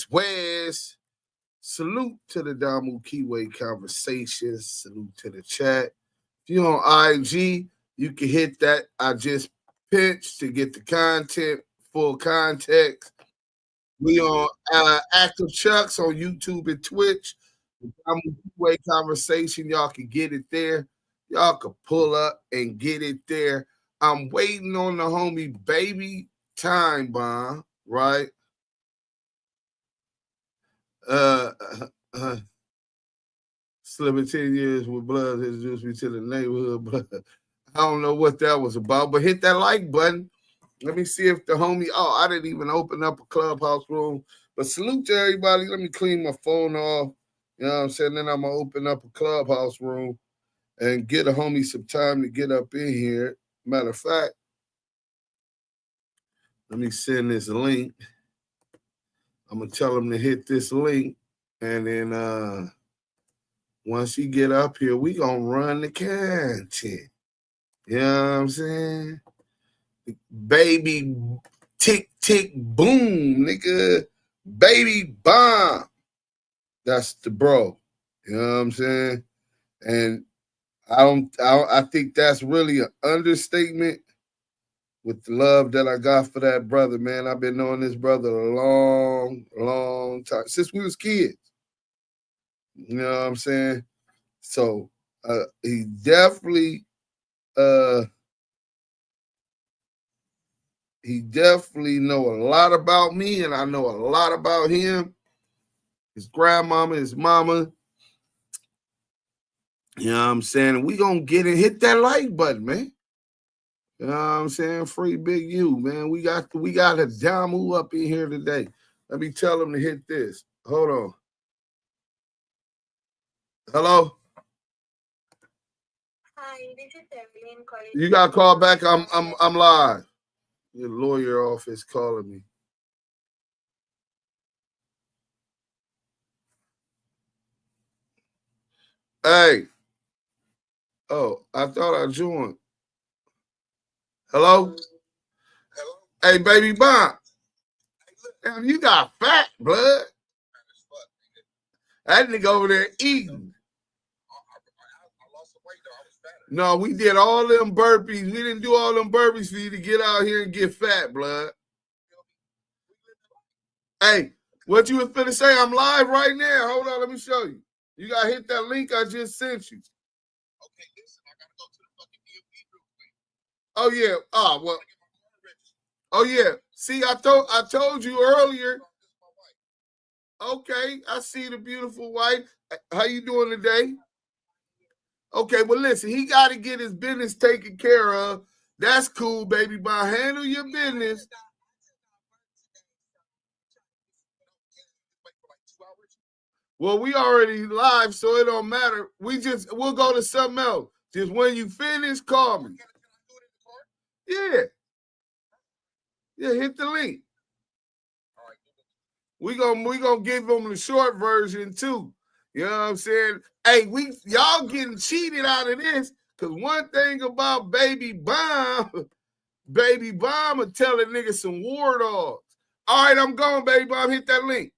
Where's? Salute to the Damu and Kiwe Conversations. Salute to the chat. If you're on IG, you can hit that I just pinched to get the content, full context. We on Active Chucks on YouTube and Twitch. The Damu and Kiwe Conversation, y'all can get it there. Y'all can pull up and get it there. I'm waiting on the homie Baby Timebomb, right? Slipping 10 years with blood introduced me to the neighborhood, but I don't know what that was about. But hit that like button. Let me see if the homie. Oh, I didn't even open up a clubhouse room. But salute to everybody. Let me clean my phone off. You know what I'm saying? Then I'm gonna open up a clubhouse room and get a homie some time to get up in here. Matter of fact, let me send this link. I'm gonna tell him to hit this link, and then once he get up here, we gonna run the content. You know what I'm saying? Baby tick tick boom, nigga. Baby bomb. That's the bro. You know what I'm saying? And I think that's really an understatement with the love that I got for that brother, man. I've been knowing this brother a long time, since we was kids. You know what I'm saying? So he definitely know a lot about me, and I know a lot about him, his grandmama, his mama. You know what I'm saying? And we gonna get it, hit that like button, man. You know what I'm saying? Free Big U, man. We got a Damu up in here today. Let me tell him to hit this. Hold on. Hello? Hi, this is Evelyn calling. You got to call back. I'm live. Your lawyer office calling me. Hey. Oh, I thought I joined. Hello? Hey, baby Bomb. Damn, you got fat, blood. That nigga over there eating. No, we did all them burpees. We didn't do all them burpees for you to get out here and get fat, blood. Hey, what you was finna say? I'm live right now. Hold on, let me show you. You gotta hit that link I just sent you. Okay, listen, I gotta go to the fucking DMV real quick. Oh yeah. Oh well. Oh yeah. See, I told you earlier. Okay, I see the beautiful wife. How you doing today? Okay, well listen, he got to get his business taken care of. That's cool, baby. But handle your business. Well, we already live, so it don't matter. We'll go to something else. Just when you finish, call me. Yeah. Yeah, hit the link. We gonna give them the short version too. You know what I'm saying? Hey, y'all getting cheated out of this, because one thing about Baby Bomb will tell a nigga some war dogs. All right, I'm going, Baby Bomb. Hit that link.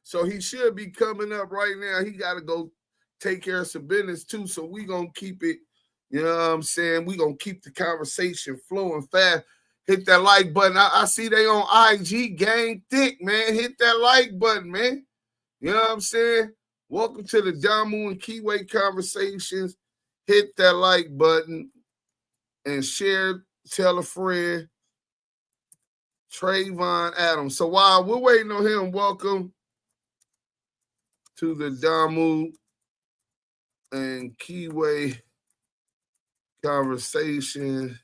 So he should be coming up right now. He got to go take care of some business too. So we gonna keep it, you know what I'm saying? We gonna keep the conversation flowing fast. Hit that like button. I see they on IG, gang thick, man. Hit that like button, man. You know what I'm saying? Welcome to the Damu and Kiwe Conversations. Hit that like button and share, tell a friend. Trayvon Adams. So while we're waiting on him, welcome to the Damu and Kiwe Conversation.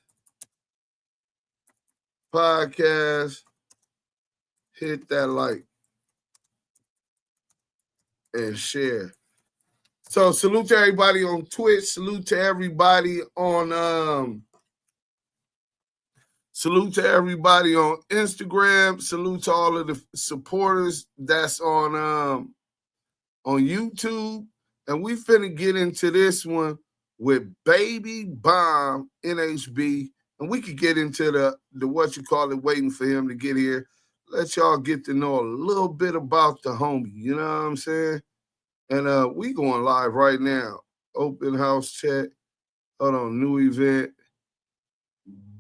podcast, hit that like and share. So salute to everybody on Twitch. Salute to everybody on salute to everybody on Instagram. Salute to all of the supporters that's on YouTube. And we finna get into this one with Baby Bomb NHB. And we could get into the what you call it, waiting for him to get here. Let y'all get to know a little bit about the homie. You know what I'm saying? And we going live right now. Open house chat. Hold on, new event.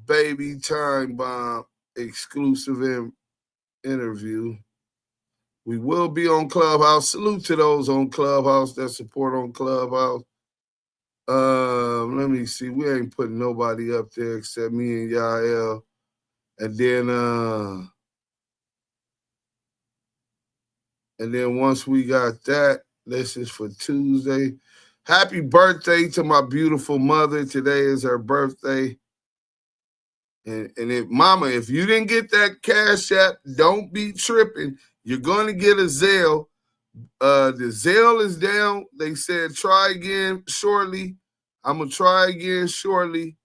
Baby Timebomb exclusive interview. We will be on Clubhouse. Salute to those on Clubhouse that support on Clubhouse. Let me see. We ain't putting nobody up there except me and Yael. And then once we got that, this is for Tuesday. Happy birthday to my beautiful mother. Today is her birthday. And if mama, if you didn't get that Cash App, don't be tripping. You're going to get a Zelle. The Zelle is down. They said try again shortly. I'm going to try again shortly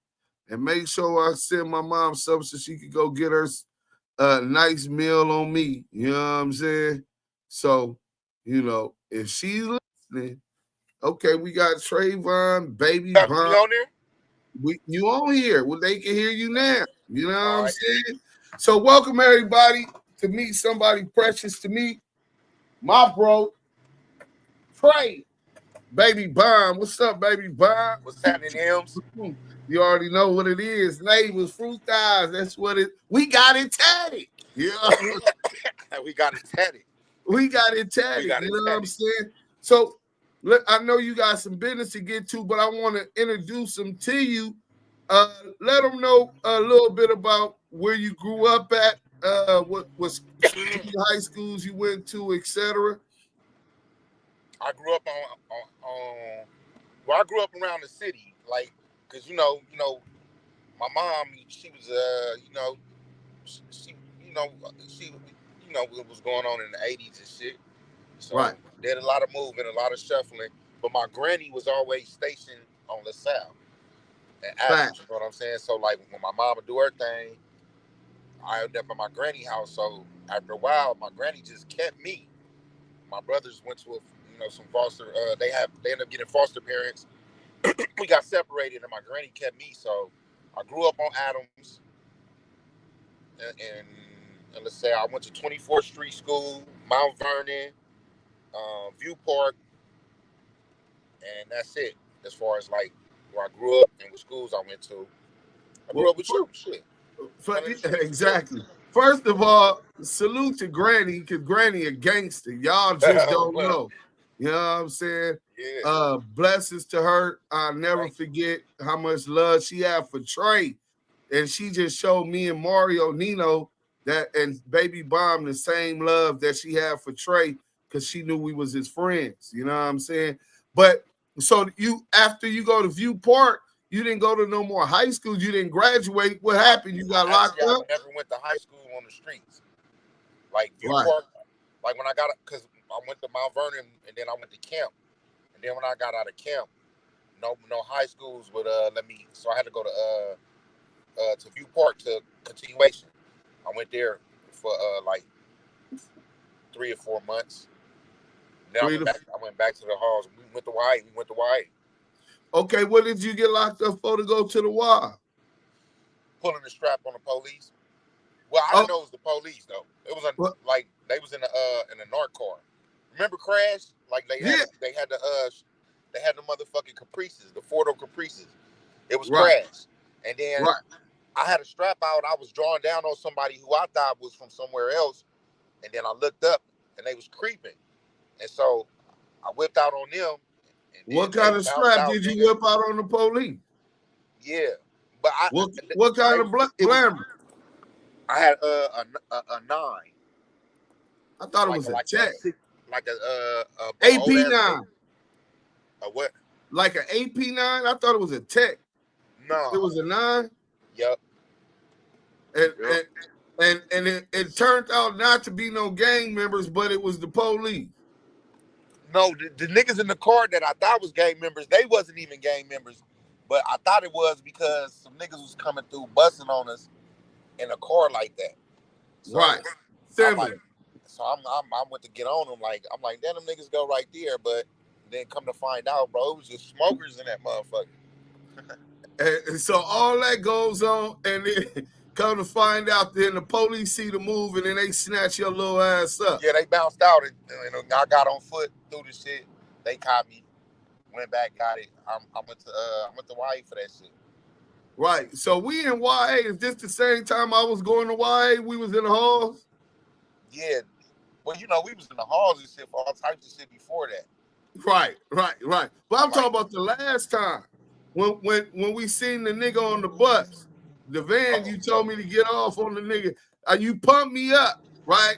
and make sure I send my mom something so she could go get her a nice meal on me. You know what I'm saying? So, you know, if she's listening, okay, we got Trayvon, Baby Bomb. You on there? You on here. Well, they can hear you now. You know what I'm saying? So welcome everybody to meet somebody precious to me. My bro, Trey, Baby Bomb. What's up, Baby Bomb? What's happening, Nhb'S? You already know what it is. Nhb'S fruit thighs. That's what it. We got it tatted. Yeah, We got it tatted. We got it tatted. You know what I'm saying? So look, I know you got some business to get to, but I want to introduce them to you. Let them know a little bit about where you grew up at, what was high schools you went to, etc. I grew up on well, I grew up around the city, like, cause you know, my mom, she was, she what was going on in the '80s and shit. So Right. Did a lot of moving, a lot of shuffling. But my granny was always stationed on LaSalle and Athens. You know what I'm saying? So like when my mom would do her thing, I ended up at my granny house. So after a while, my granny just kept me. My brothers went to some foster. They ended up getting foster parents. We got separated, and my granny kept me. So I grew up on Adams, and let's say I went to 24th Street School, Mount Vernon, View Park, and that's it. As far as like where I grew up and what schools I went to, I grew up with you. Shit. Exactly. First of all, salute to Granny, because Granny a gangster. Y'all just don't know. You know what I'm saying? Yeah. Blessings to her. I'll never forget how much love she had for Trey. And she just showed me and Mario Nino that and Baby Bomb the same love that she had for Trey because she knew we was his friends. You know what I'm saying? But so after you go to View Park, you didn't go to no more high school. You didn't graduate. What happened? You got locked up? I never went to high school on the streets. Like View Park, like when I got, because I went to Mount Vernon and then I went to camp. And then when I got out of camp, no high schools would let me. So I had to go to View Park to continuation. I went there for like 3 or 4 months. Then I went back to the halls. We went to Y. Okay, what did you get locked up for to go to the Y? Pulling the strap on the police. Well, I didn't know it was the police though. It was like they was in a narc car. Remember Crash? Like they had the motherfucking Caprices, the Ford Caprices. It was Crash, and then I had a strap out. I was drawing down on somebody who I thought was from somewhere else, and then I looked up and they was creeping, and so I whipped out on them. What kind of strap did you whip out on the police? Yeah, but what kind of glamour? I had a 9. I thought it was a tech. Like a AP9. A what? Like an AP9? I thought it was a tech. No. It was a 9? Yep. And it turned out not to be no gang members, but it was the police. No, the niggas in the car that I thought was gang members, they wasn't even gang members. But I thought it was because some niggas was coming through busting on us in a car like that. So Right. Similar. I went to get on them. I'm like, damn, them niggas go right there. But then come to find out, bro, it was just smokers in that motherfucker. And so all that goes on, and then come to find out, then the police see the move, and then they snatch your little ass up. Yeah, they bounced out, and I got on foot through the shit. They caught me, went back, got it. I went to YA for that shit. Right. So we in YA. Is this the same time I was going to YA? We was in the halls. Yeah. Well, we was in the halls and shit for all types of shit before that. Right. But I'm talking about the last time when we seen the nigga on the bus, the van. You told me to get off on the nigga. You pumped me up, right?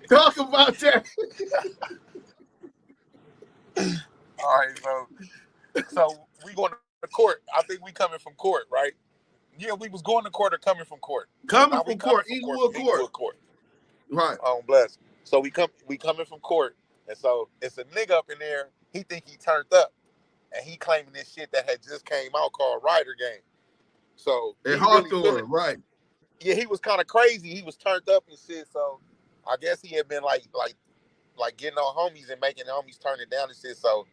Talk about that. All right, so we going to court. I think we coming from court, right? Yeah, we was going to court or coming from court. Coming from court. Right. Bless. So we coming from court, and so it's a nigga up in there. He think he turned up, and he claiming this shit that had just came out called Rider Game. So right? Yeah, he was kind of crazy. He was turned up and shit. So I guess he had been like getting on homies and making homies turn it down and shit. So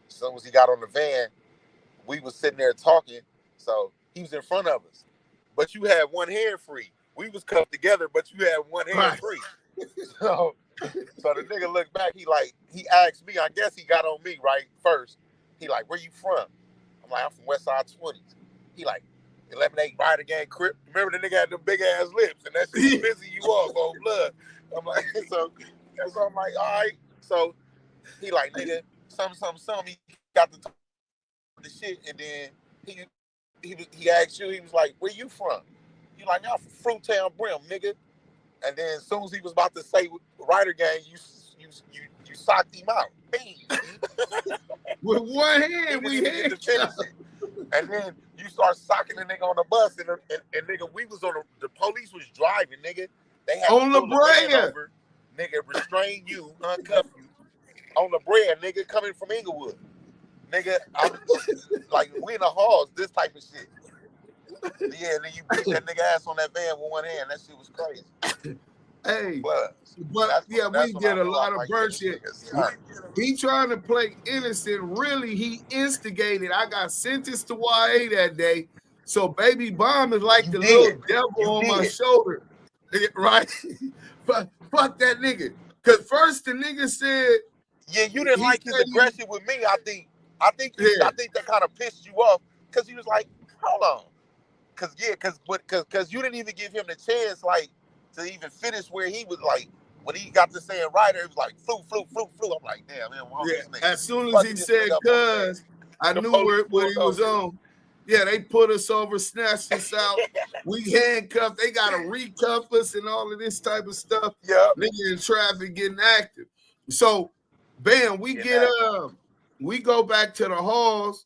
as soon as he got on the van, we was sitting there talking. So he was in front of us, but you had one hand free. We was cuffed together, but you had one hand free. So the nigga looked back. He asked me. I guess he got on me right first. He like, where you from? I'm like, I'm from West Side 20's. He like, 11-8 Rider Gang Crip. Remember the nigga had them big ass lips, and that shit was pissing you off on blood. I'm like, so I'm like, all right. So he like, nigga, some. He got the shit, and then he asked you. He was like, where you from? You like, I'm from Fruittown Brim, nigga. And then as soon as he was about to say Rider Gang, you socked him out. Bang. With one hand, we hit. And then you start socking the nigga on the bus, and nigga, we was on the police was driving, nigga. They had on to La Brea, over, nigga, restrain you, uncuff you on La Brea, nigga, coming from Inglewood, nigga. I'm like, we in the halls, this type of shit. Yeah, and then you beat that nigga ass on that van with one hand. That shit was crazy. Hey, but we get a lot of bird shit. He trying to play innocent. Really, he instigated. I got sentenced to YA that day. So Baby Bomb is like the little devil on my shoulder. Right? But fuck that nigga. Because first the nigga said, yeah, you didn't like his aggression with me. I think that kind of pissed you off because he was like, hold on. Because you didn't even give him the chance, like, to even finish where he was, like, when he got to saying Rider, it was like, flu. I'm like, damn, man, this nigga. As soon as he said cuz, I knew what he was on. Yeah, they put us over, snatched us out. We handcuffed. They got to recuff us and all of this type of stuff. Yeah. Nigga in traffic getting active. So, bam, we go back to the halls.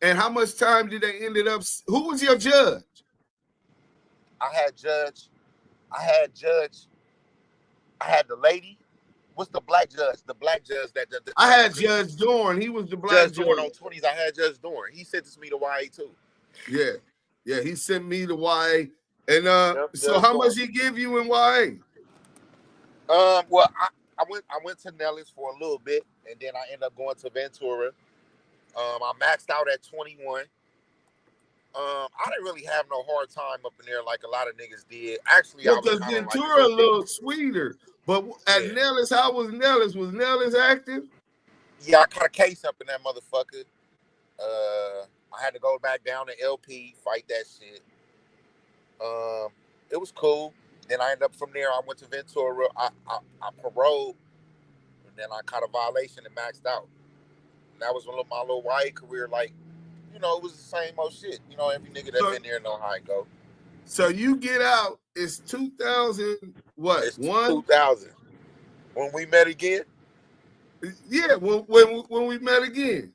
And how much time did they ended up? Who was your judge? I had the lady. What's the black judge? The black judge that I had Judge Dorn. He was the black Judge Dorn on 20's. I had Judge Dorn. He sentenced me to YA too. Yeah. He sent me to YA. And so how much he give you in YA? Well, I went to Nellis for a little bit, and then I ended up going to Ventura. I maxed out at 21. I didn't really have no hard time up in there like a lot of niggas did. Actually, because Ventura a little sweeter. But at Nellis, how was Nellis? Was Nellis active? Yeah, I caught a case up in that motherfucker. I had to go back down to LP, fight that shit. It was cool. Then I ended up from there. I went to Ventura. I paroled, and then I caught a violation and maxed out. And that was my little YA career. Like, it was the same old shit. Every nigga that been there know how it go. So you get out. It's 2000. What? It's 2000. When we met again. Yeah, when we met again.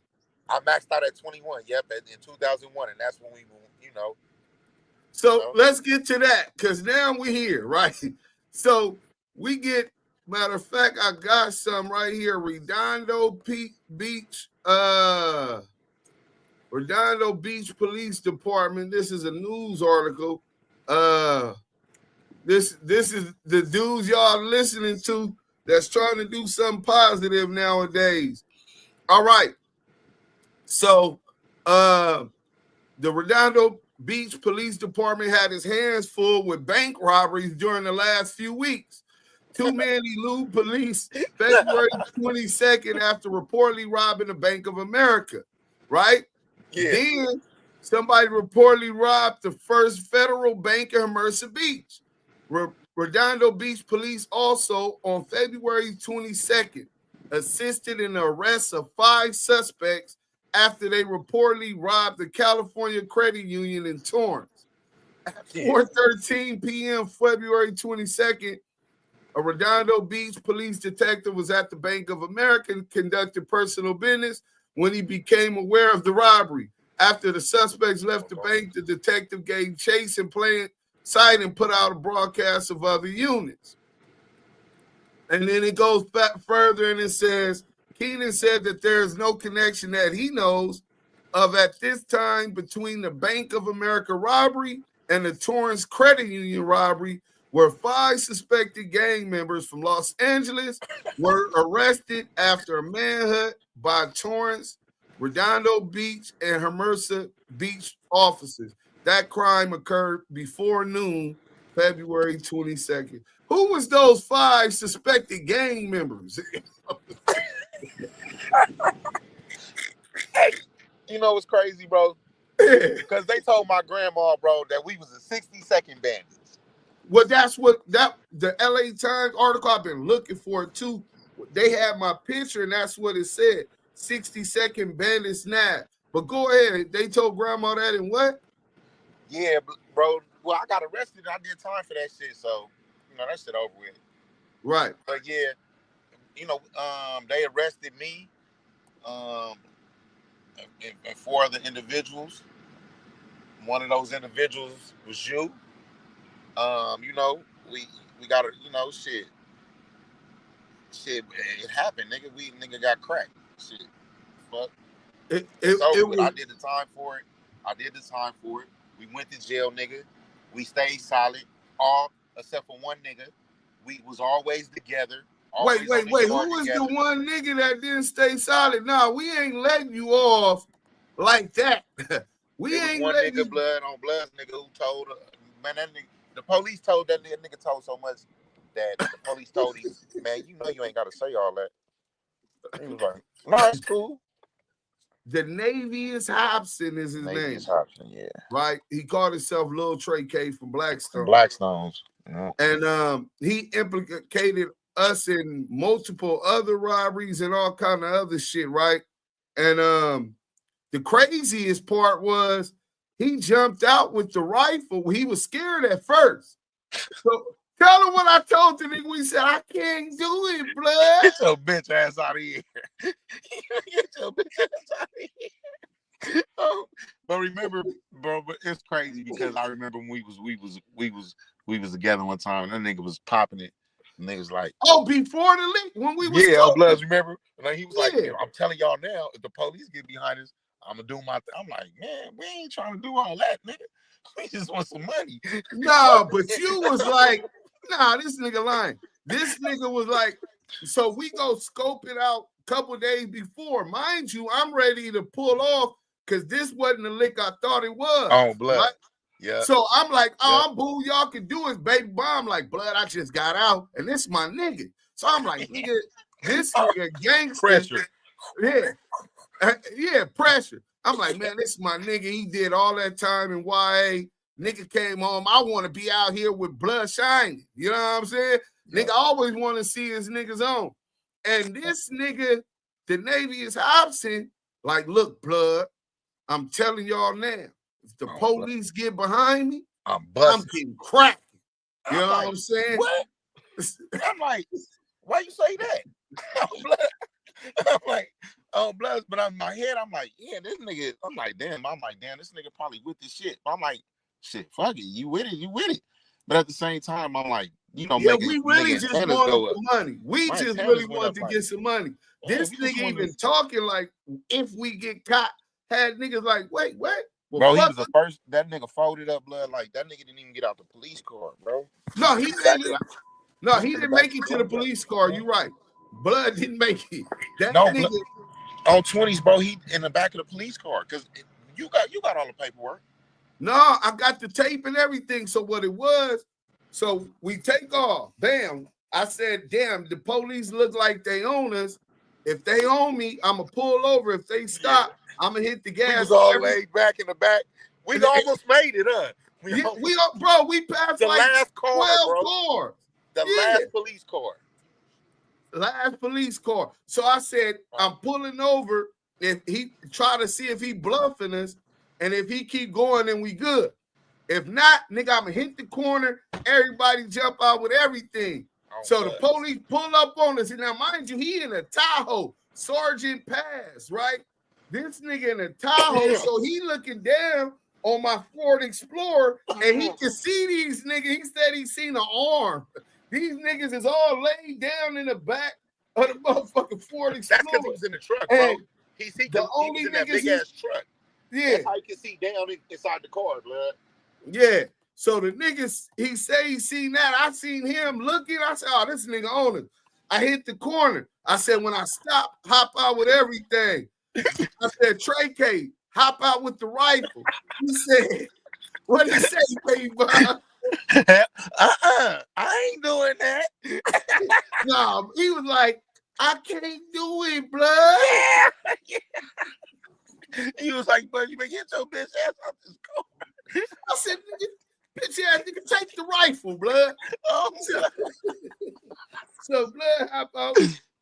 I maxed out at 21. Yep, in 2001, and that's when we. So let's get to that, because now we're here, right? So we get, matter of fact, I got some right here. Redondo Beach Police Department. This is a news article. This is the dudes y'all listening to that's trying to do something positive nowadays. All right. So the Redondo Beach Police Department had his hands full with bank robberies during the last few weeks. Two men elude police February 22nd after reportedly robbing a Bank of America, right? Yeah. Then somebody reportedly robbed the first federal bank in Hermosa Beach. Redondo Beach Police also on February 22nd assisted in the arrest of 5 suspects after they reportedly robbed the California Credit Union in Torrance. At 4:13 p.m. February 22nd, a Redondo Beach police detective was at the Bank of America and conducted personal business when he became aware of the robbery. After the suspects left the bank, the detective gave chase in plain sight and put out a broadcast of other units. And then it goes back further and it says, Keenan said that there is no connection that he knows of at this time between the Bank of America robbery and the Torrance Credit Union robbery, where 5 suspected gang members from Los Angeles were arrested after a manhunt by Torrance, Redondo Beach, and Hermosa Beach officers. That crime occurred before noon, February 22nd. Who was those 5 suspected gang members? Hey, you know what's crazy, bro? Because they told my grandma, bro, that we was the 60-second bandits. Well, that's what the LA Times article, I've been looking for it too. They had my picture, and that's what it said. 60-second bandits now. But go ahead. They told grandma that and what? Yeah, bro. Well, I got arrested and I did time for that shit, so that shit over with. Right. But yeah, they arrested me, and 4 other individuals. One of those individuals was you. We got to, shit, it happened, nigga. Nigga got cracked. Shit. Fuck. I did the time for it. We went to jail, nigga. We stayed solid, all except for one nigga. We was always together. Wait. Who was the one nigga that didn't stay solid? No, we ain't letting you off like that. We ain't one letting nigga blood on blood nigga who told man, that nigga, the police told that nigga told so much that the police told him, man, you ain't gotta say all that. He was like, no, it's cool. The Nhb'S Hobson is his name. Nhb'S Hobson, yeah. Right? He called himself Lil Trey K from Blackstone. Blackstones. Yeah. And he implicated us in multiple other robberies and all kind of other shit, right? And the craziest part was he jumped out with the rifle. He was scared at first. So tell him what I told the nigga. We said, I can't do it, blood. Get your bitch ass out of here. Get your bitch ass out of here. But remember, bro, but it's crazy because I remember when we was together one time and that nigga was popping it. And niggas like, oh, before the leak, when we was Bloods, remember? And he was like, I'm telling y'all now, if the police get behind us, I'm gonna do my thing. I'm like, man, we ain't trying to do all that, nigga. We just want some money. No, but you was like, nah, this nigga lying. This nigga was like, so we go scope it out a couple days before. Mind you, I'm ready to pull off because this wasn't the lick I thought it was. Oh, blood. Right? Yeah. So I'm like, I'm boo, y'all can do is Baby Bomb. Like, blood, I just got out, and this my nigga. So I'm like, nigga, this nigga gangster. Pressure. Yeah, pressure. I'm like, man, this is my nigga. He did all that time in YA. Nigga came home. I want to be out here with blood shining. You know what I'm saying? Yeah. Nigga always want to see his niggas on. And this nigga, the Nhb'S Hobson, like, look, blood, I'm telling y'all now, if the police get behind me, I'm getting cracked. You know what I'm saying? What? I'm like, why you say that? I'm like, oh, blood, but in my head, I'm like, yeah, this nigga, I'm like, damn, this nigga probably with this shit. I'm like, shit, fuck it, you with it. But at the same time, I'm like, yeah, making we really just wanted go up. the money. We My just antennas really went wanted up to like, get some money. yeah, This we just nigga wanted even talking like, if we get caught, had niggas like, wait. Well, bro, he was the first. That nigga folded up, blood. Like that nigga didn't even get out the police car, bro. No, he didn't make it to the police car. You right. Blood didn't make it. That nigga on 20's, bro. He in the back of the police car because you got all the paperwork. No, I got the tape and everything. So what it was, so we take off. Bam. I said, damn, the police look like they own us. If they own me, I'm going to pull over. If they stop, I'm going to hit the gas. We was all laid back in the back. We almost made it, huh? We passed the like last car, 12 bro. cars. The last police car. Last police car. So I said, I'm pulling over. If he try to see if he bluffing us, and if he keep going, then we good. If not, nigga, I'm gonna hit the corner. Everybody jump out with everything. So the police pull up on us. And now, mind you, he in a Tahoe, Sergeant Pass, right? This nigga in a Tahoe, so he looking down on my Ford Explorer, and he can see these niggas. He said he seen an arm. These niggas is all laid down in the back of the motherfucking Ford Explorer. That's because he was in the truck, bro. And he was in that big ass truck. Yeah. That's how you can see down inside the car, blood. Yeah. So the niggas, he say he seen that. I seen him looking. I said, oh, this nigga on it. I hit the corner. I said, when I stop, hop out with everything. I said, Trey K, hop out with the rifle. He said, what did he say, baby Bob? I ain't doing that. No, he was like, I can't do it, blood. Yeah. He was like, but you better get your bitch ass off this car. I said, bitch ass nigga, take the rifle, blood. Oh, so blood, hop out.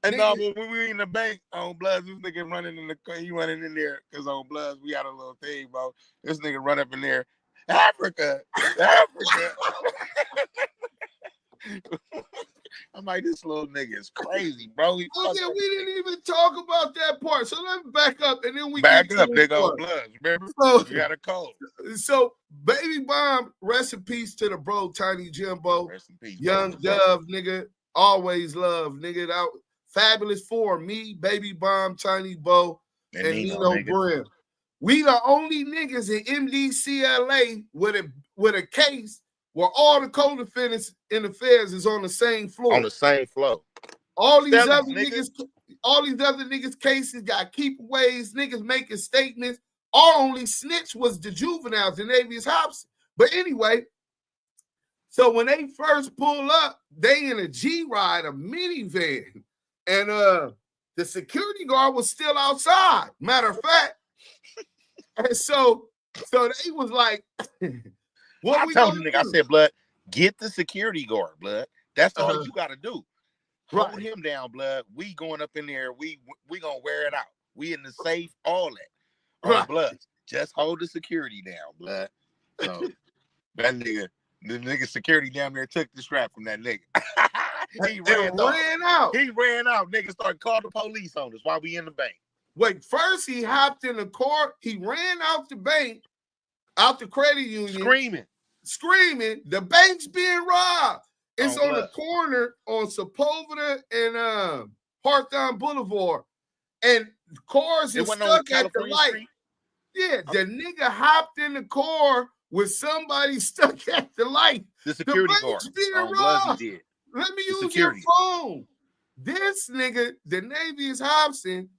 And no, when we were in the bank on Bloods, this nigga running in the car, he running in there because on Bloods we got a little thing, bro. This nigga run up in there, Africa. I'm like, this little nigga is crazy, bro. We didn't even talk about that part. So let's back up and then we back up, nigga, on Bloods. Remember? So, you got a code. So Baby Bomb, rest in peace to the bro, Tiny Jimbo. Rest in peace, Young Dove, nigga. Always love, nigga. That Fabulous Four, me, Baby Bomb, Tiny Bo, and Nino Brim. We the only niggas in MDCLA with a case where all the co-defendants in the feds is on the same floor. On the same floor. All these other niggas' cases got keepaways, niggas making statements. Our only snitch was the juveniles, the Nhb'S Hobson. But anyway, so when they first pull up, they in a G-Ride, a minivan. And the security guard was still outside. Matter of fact. And so they was like, what I told the nigga, I said, blood, get the security guard, blood. That's all you got to do. Hold him down, blood. We going up in there. We gonna wear it out. We in the safe, all that. Right. Blood. Just hold the security down, blood. So that nigga, the nigga security down there took the strap from that nigga. He ran out. He ran out. Nigga started calling the police on us while we in the bank. Wait, first he hopped in the car. He ran out the bank, out the credit union. Screaming. The bank's being robbed. It's on the corner on Sepulveda and Hawthorne Boulevard. And cars is stuck at the light. Street? Yeah, the nigga hopped in the car with somebody stuck at the light. The security guard. Being robbed. Let me use your phone. This nigga, the Nhb'S Hobson,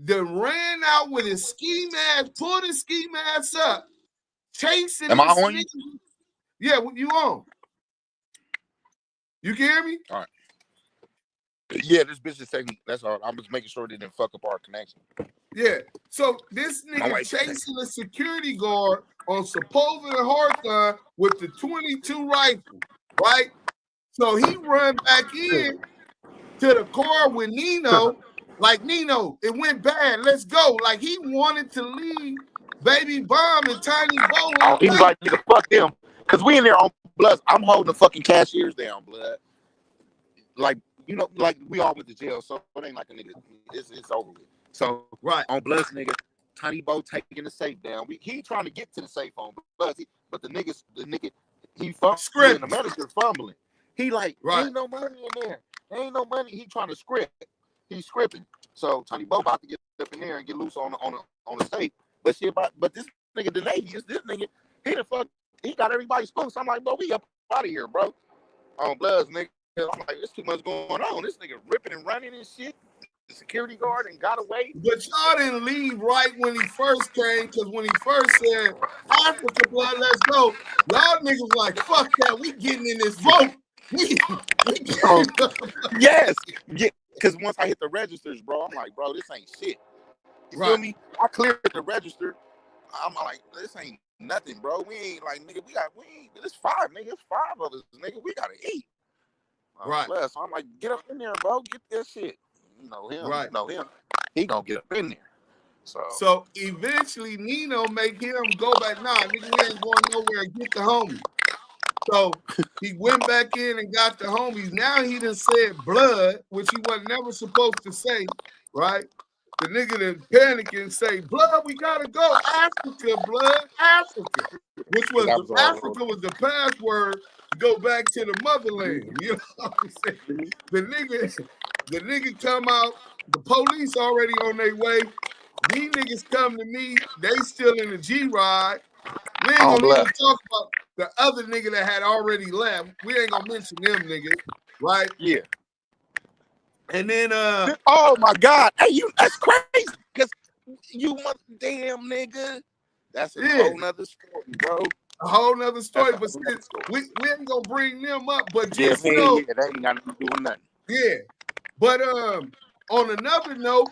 ran out with his ski mask, pulled his ski mask up, chasing. Am I on you? Yeah, you on? You can hear me? All right. Yeah, this bitch is taking. That's all. I'm just making sure they didn't fuck up our connection. Yeah. So this nigga chasing a security guard on Sepulveda and Hawthorne with the 22 rifle, right? So he run back in to the car with Nino. Like, Nino, it went bad. Let's go. Like, he wanted to leave Baby Bomb and Tiny Bo. He was like, nigga, fuck them. Because we in there on Bloods. I'm holding the fucking cashiers down, blood. Like, you know, like we all went to jail, so it ain't like a nigga. It's over with. So, on Bloods, nigga, Tiny Bo taking the safe down. He trying to get to the safe on, but the nigga, he fumbling. The manager fumbling. He like, ain't no money in there. Ain't no money. He trying to script. He's scripting. So Tiny Bo about to get up in there and get loose on the safe. But this nigga, the Navy is this nigga. He got everybody spooked. So I'm like, bro, we up out of here, bro. On Bloods, nigga. I'm like, there's too much going on. This nigga ripping and running and shit. The security guard and got away. But y'all didn't leave right when he first came, because when he first said, Africa blood, let's go, y'all niggas like, fuck that, we getting in this vote. Yes. Yeah. Because once I hit the registers, bro, I'm like, bro, this ain't shit. You feel me? I cleared the register. I'm like, this ain't nothing, bro. We ain't like, nigga, it's 5, nigga. It's 5 of us, nigga. We gotta eat. So I'm like, get up in there, bro. Get that shit. You know him. You know him. He gonna get up in there. So eventually Nino make him go back. Nah, nigga, we ain't going nowhere and get the homies. So he went back in and got the homies. Now he done said blood, which he was never supposed to say, right? The nigga done panic and say, blood, we gotta go. Africa, blood, Africa. Which was Africa was the password to go back to the motherland. You know what I'm saying? The nigga come out, the police already on their way. These niggas come to me, they still in the G-Ride. We ain't gonna even talk about the other nigga that had already left. We ain't gonna mention them niggas, right? Yeah. And then oh my God. Hey, that's crazy. Because you damn nigga. That's a whole nother story, bro. A whole nother story. But we ain't gonna bring them up, but just know that ain't got to do with nothing. Yeah. But on another note,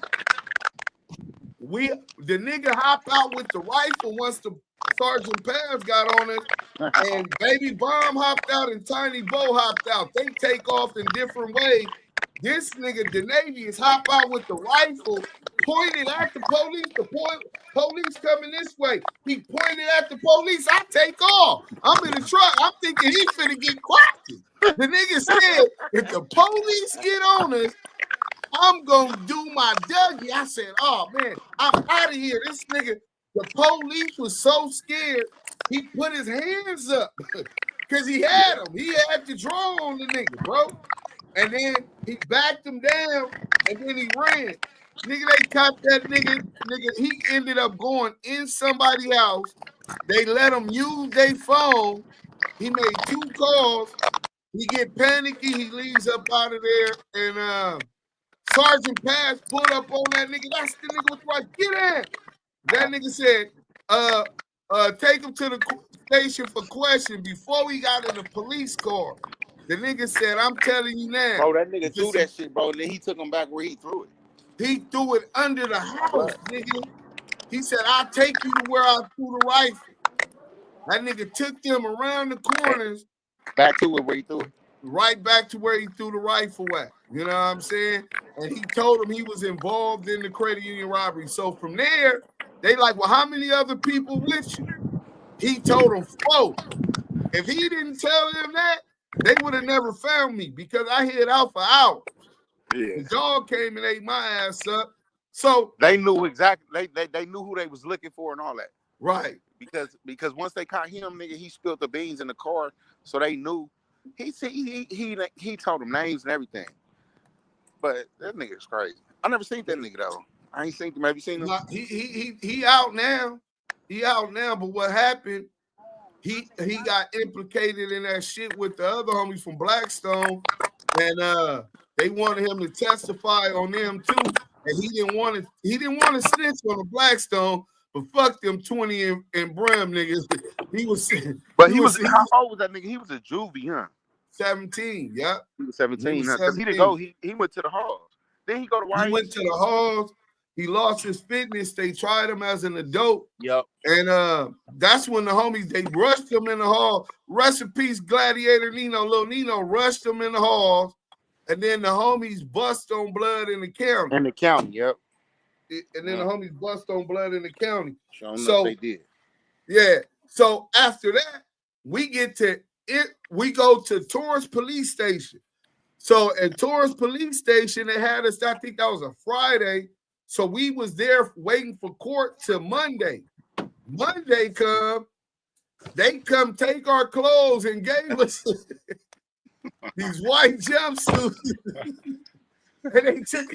the nigga hop out with the rifle once the Sergeant Paz got on it, and Baby Bomb hopped out and Tiny Bo hopped out. They take off in different ways. This nigga, the Navy, is hop out with the rifle, pointed at the police. The police coming this way. He pointed at the police. I take off. I'm in the truck. I'm thinking he finna get cracked. The nigga said, if the police get on us, I'm gonna do my Dougie. I said, oh man, I'm out of here. This nigga, the police was so scared, he put his hands up because he had him. He had to draw on the nigga, bro. And then he backed him down and then he ran. Nigga, they caught that nigga. He ended up going in somebody's house. They let him use their phone. He made 2 calls. He get panicky. He leaves up out of there. And Sergeant Paz pulled up on that nigga. That's the nigga with the right. Get in. That nigga said, take him to the station for question before we got in the police car. The nigga said, I'm telling you now. Bro, that nigga threw that shit, bro. And then he took him back where he threw it. He threw it under the house, nigga. He said, I'll take you to where I threw the rifle. That nigga took them around the corners. Back to where he threw it. Right back to where he threw the rifle at. You know what I'm saying? And he told him he was involved in the credit union robbery. So from there, they like, well, how many other people with you? He told them 4. If he didn't tell them that, they would have never found me because I hid out for hours. Yeah. The dog came and ate my ass up. So they knew exactly. They knew who they was looking for and all that. Right. Because once they caught him, nigga, he spilled the beans in the car, so they knew. He told them names and everything. But that nigga's crazy. I never seen that nigga though. I ain't seen him. Have you seen him? No, he out now. He out now. But what happened? He got implicated in that shit with the other homies from Blackstone, and they wanted him to testify on them too. And he didn't want to snitch on the Blackstone, but fuck them 20 and Brim niggas. He was how old was that nigga? He was a juvie, huh? 17, yeah. He was 17, huh? Because he didn't go, he went to the halls. Then he go to YMCA. He went to the halls. He lost his fitness. They tried him as an adult. Yep. And that's when the homies, they rushed him in the hall. Rest in peace, Gladiator Nino. Lil Nino rushed him in the halls. And then the homies bust on blood in the county. In the county, yep. And then the homies bust on blood in the county. Sure enough, they did. Yeah. So after that, we go to Torrance Police Station. So at Torrance Police Station, they had us, I think that was a Friday. So we was there waiting for court till Monday. Monday come, they come take our clothes and gave us these white jumpsuits. And they took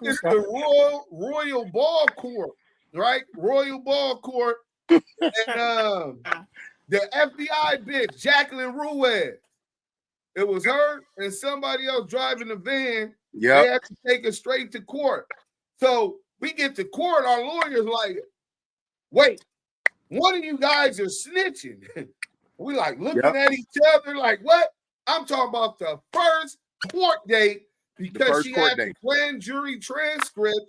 us to Royal Ball Court, right? Royal Ball Court. And the FBI bitch, Jacqueline Ruiz. It was her and somebody else driving the van. Yeah. They had to take us straight to court. So we get to court, our lawyer's like, wait, one of you guys are snitching. We like looking at each other like, what? I'm talking about the first court date because she had the grand jury transcript.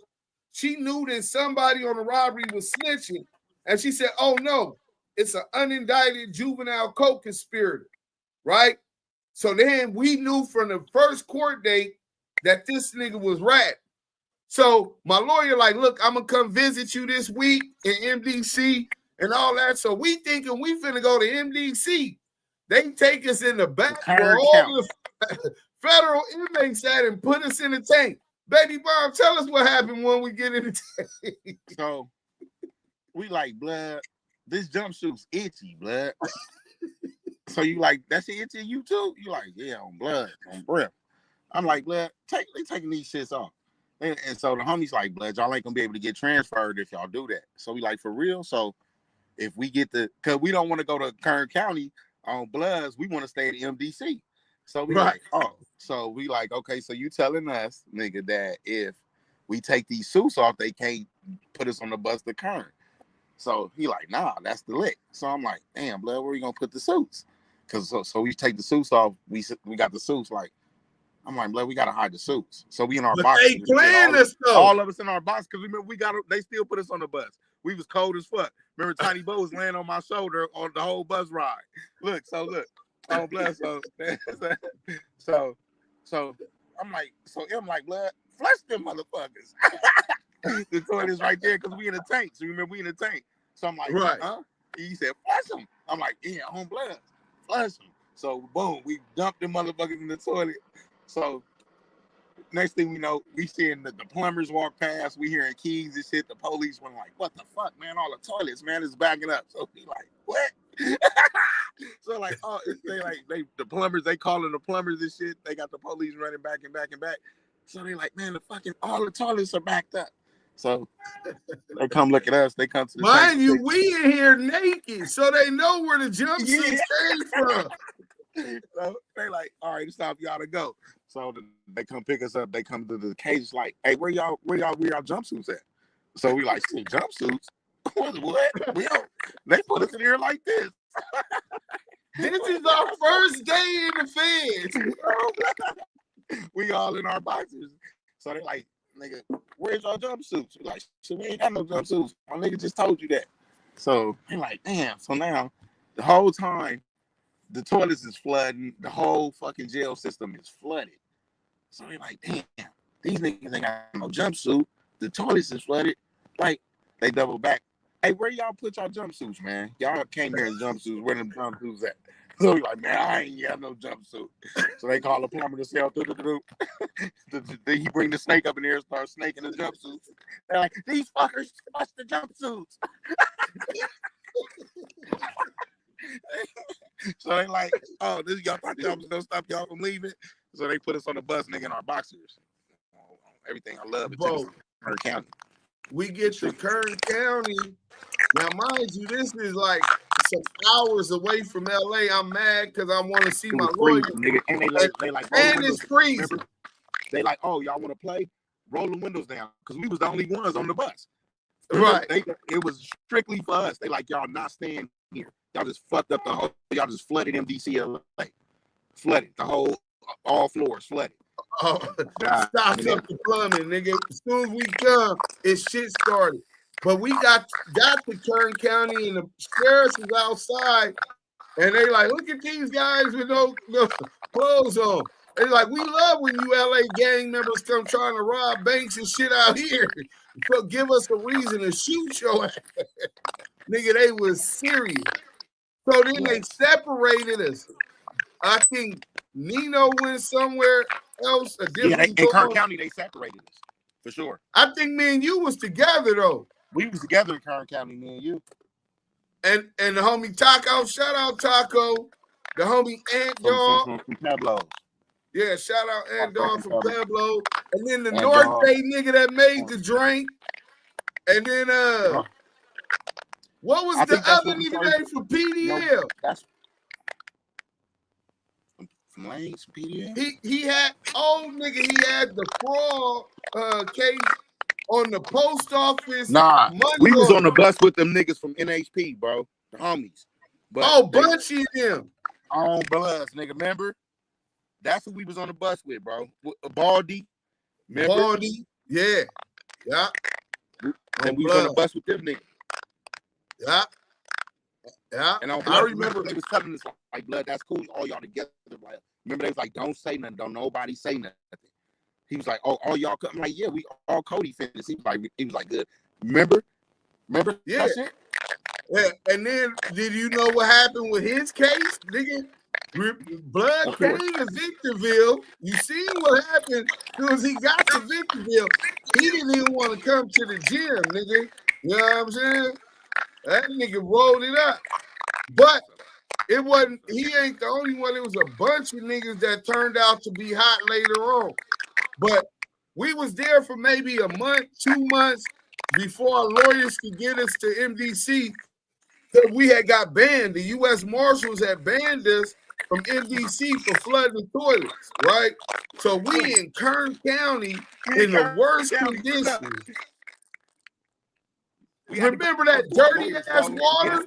She knew that somebody on the robbery was snitching. And she said, oh no, it's an unindicted juvenile co-conspirator, right? So then we knew from the first court date that this nigga was rat. So my lawyer like, look, I'm going to come visit you this week in MDC and all that. So we thinking we finna go to MDC. They take us in the back where all the federal inmates at and put us in the tank. Baby Bomb, tell us what happened when we get in the tank. So we like, blood, this jumpsuit's itchy, blood. So you like, that shit itchy you too? You like, yeah, on blood, on breath. I'm like, blood, they taking these shits off. And so the homie's like, blood, y'all ain't gonna be able to get transferred if y'all do that. So we like, for real? So if we get because we don't want to go to Kern County on bloods, we want to stay at MDC. So we like, oh, so we like, okay, so you telling us, nigga, that if we take these suits off, they can't put us on the bus to Kern. So he like, nah, that's the lick. So I'm like, damn, blood, where are you gonna put the suits? Because so we take the suits off, we got the suits, like, I'm like, blood, we gotta hide the suits. So we in our box. They planned us though. All of us in our box, because remember they still put us on the bus. We was cold as fuck. Remember Tiny Bo was laying on my shoulder on the whole bus ride. Look. Oh, blood. So I'm like, blood, flush them motherfuckers. The toilet is right there because we in a tank. So remember we in a tank. So I'm like, huh? He said, flush them. I'm like, yeah, on blood, flush them. So boom, we dumped them motherfuckers in the toilet. So next thing we know, we seeing the plumbers walk past. We hearing keys and shit. The police were like, what the fuck, man? All the toilets, man, is backing up. So we like, what? So like, oh, the plumbers, they calling the plumbers and shit. They got the police running back and back and back. So they like, man, all the toilets are backed up. So they come look at us. They come to the mind you, we in here naked, so they know where the jumpsuits came from. So they like, all right, it's time for y'all to go. So they come pick us up. They come to the cage like, hey, where y'all jumpsuits at? So we like, see, jumpsuits? What? They put us in here like this. This is our first day in the feds. We all in our boxers. So they like, nigga, where's our jumpsuits? We're like, shit, we ain't got no jumpsuits. My nigga just told you that. So they like, damn. So now the whole time the toilets is flooding, the whole fucking jail system is flooded. So they like, damn, these niggas ain't got no jumpsuit. The toilets is flooded. Like, they double back. Hey, where y'all put y'all jumpsuits, man? Y'all came here in jumpsuits. Where them jumpsuits at? So we like, man, I ain't got no jumpsuit. So they call the plumber to say, then he bring the snake up in there and start snaking the jumpsuits. They're like, these fuckers flush the jumpsuits. So they like, oh, this y'all thought y'all was gonna stop y'all from leaving. So they put us on the bus, nigga, in our boxers. Everything I love, it takes Kern County. We get to Kern County. Now, mind you, this is like some hours away from LA. I'm mad because I want to see my lawyer. Nigga. And they like, and it's freezing. Remember? They like, oh, y'all want to play? Roll the windows down, because we was the only ones on the bus. Right. It was strictly for us. They like, y'all not staying here. Y'all just fucked up the whole. Y'all just flooded MDC LA. Flooded the whole, all floors flooded. Oh, stop up the plumbing, nigga. As soon as we come, it's shit started. But we got to Kern County and the sheriff is outside, and they like, look at these guys with no clothes on. They like, we love when you LA gang members come trying to rob banks and shit out here. So give us a reason to shoot your ass. Nigga, they was serious. So then they separated us. I think Nino went somewhere else. In Kern County, they separated us. for sure. I think me and you was together though. We was together in Kern County, me and you. And the homie Taco, shout out Taco. The homie Ant Dog. From Pueblo. Yeah, shout out Ant Dog from Pueblo. And then the Ant North Dog. Bay nigga that made the drink. And then what was the other nigga name for PDL? That's from Lane's PDL. He had old nigga, he had the fraud case on the post office. Nah, money we was order. on the bus with them niggas from NHB, bro. The homies. But Bunchy and them. On Bloods, nigga, remember? That's who we was on the bus with, bro. Baldy. Remember? Baldy, yeah. And we was on the bus with them niggas. Yeah. And on I remember they was telling us like, blood, that's cool. All y'all together. Like, remember they was like, don't say nothing. Don't nobody say nothing. He was like, oh, all y'all come. I'm like, yeah, we all Cody fans. He was like, good. Remember? Yeah. Yeah. And then did you know what happened with his case? Nigga, blood came to Victorville. You see what happened because he got to Victorville. He didn't even want to come to the gym, nigga. You know what I'm saying? That nigga rolled it up. But it wasn't, he ain't the only one. It was a bunch of niggas that turned out to be hot later on. But we was there for maybe a month, 2 months before our lawyers could get us to MDC. Because we had got banned. The U.S. Marshals had banned us from MDC for flooding toilets, right? So we in Kern County in the worst conditions. Remember that dirty ass water?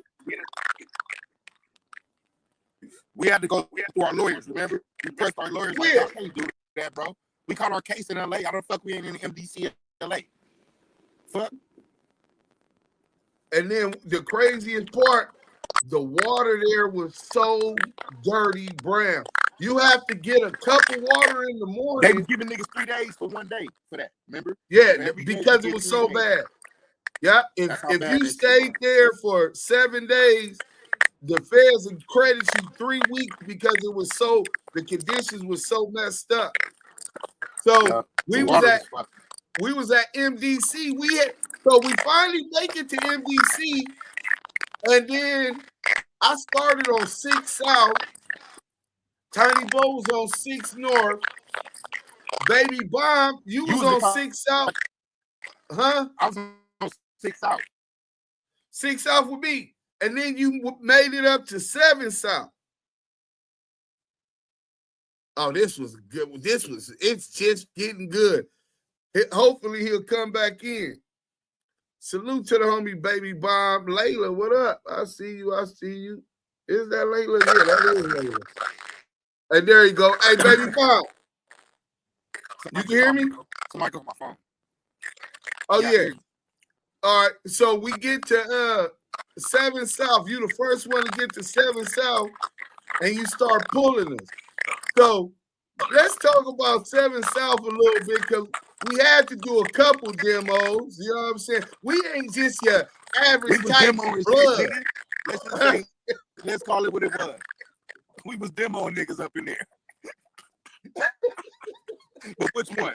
We had to go through our lawyers, remember? We pressed our lawyers like, I can't do that, bro. We caught our case in LA. I don't fuck we ain't in MDC in LA. Fuck. And then the craziest part, the water there was so dirty brown. You have to get a cup of water in the morning. They was giving niggas 3 days for 1 day for that, remember? Yeah, because it was so bad. Yeah, if you stayed there for 7 days, the feds would credit you 3 weeks because it was so, the conditions were so messed up. So we was at MDC. So we finally make it to MDC, and then I started on 6 South. Tiny Bo was on 6 North. Baby Bomb, you was on 6 South. Huh? I was on 6 South. 6 South with me. And then you made it up to 7 South. Oh, this was good. It's just getting good. Hopefully he'll come back in. Salute to the homie Baby Bomb. Layla, what up? I see you. Is that Layla? Yeah, that is Layla. Hey, there you go. Hey, Baby Bomb. You can hear me? Somebody go on my phone. Oh, yeah. All right. So we get to 7 South. You the first one to get to 7 South, and you start pulling us. So let's talk about 7 South a little bit because we had to do a couple demos. You know what I'm saying? We ain't just your average type of blood. Let's call it what it was. We was demoing niggas up in there. But which one?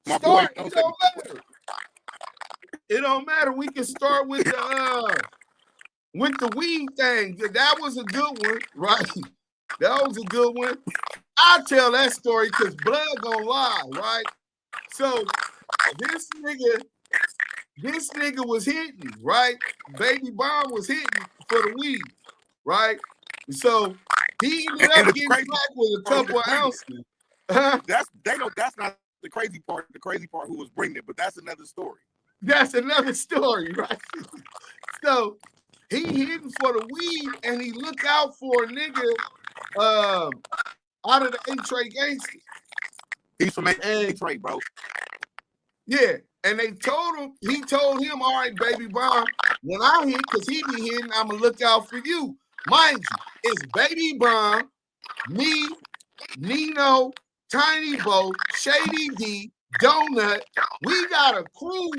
My boy, it don't matter. It don't matter. We can start with the weed thing. That was a good one, right? That was a good one. I'll tell that story because blood gonna lie, right? So this nigga was hitting, right? Baby Bomb was hitting for the weed, right? So he ended up getting back with a couple of ounces. That's not the crazy part. The crazy part who was bringing it, but that's another story. That's another story, right? So he hitting for the weed, and he look out for a nigga out of the A-Tray gangsters. He's from A-Tray, bro. Yeah, and he told him, all right, Baby Bomb, when I hit, because he be hitting, I'm going to look out for you. Mind you, it's Baby Bomb, me, Nino, Tiny Bo, Shady D, Donut. We got a crew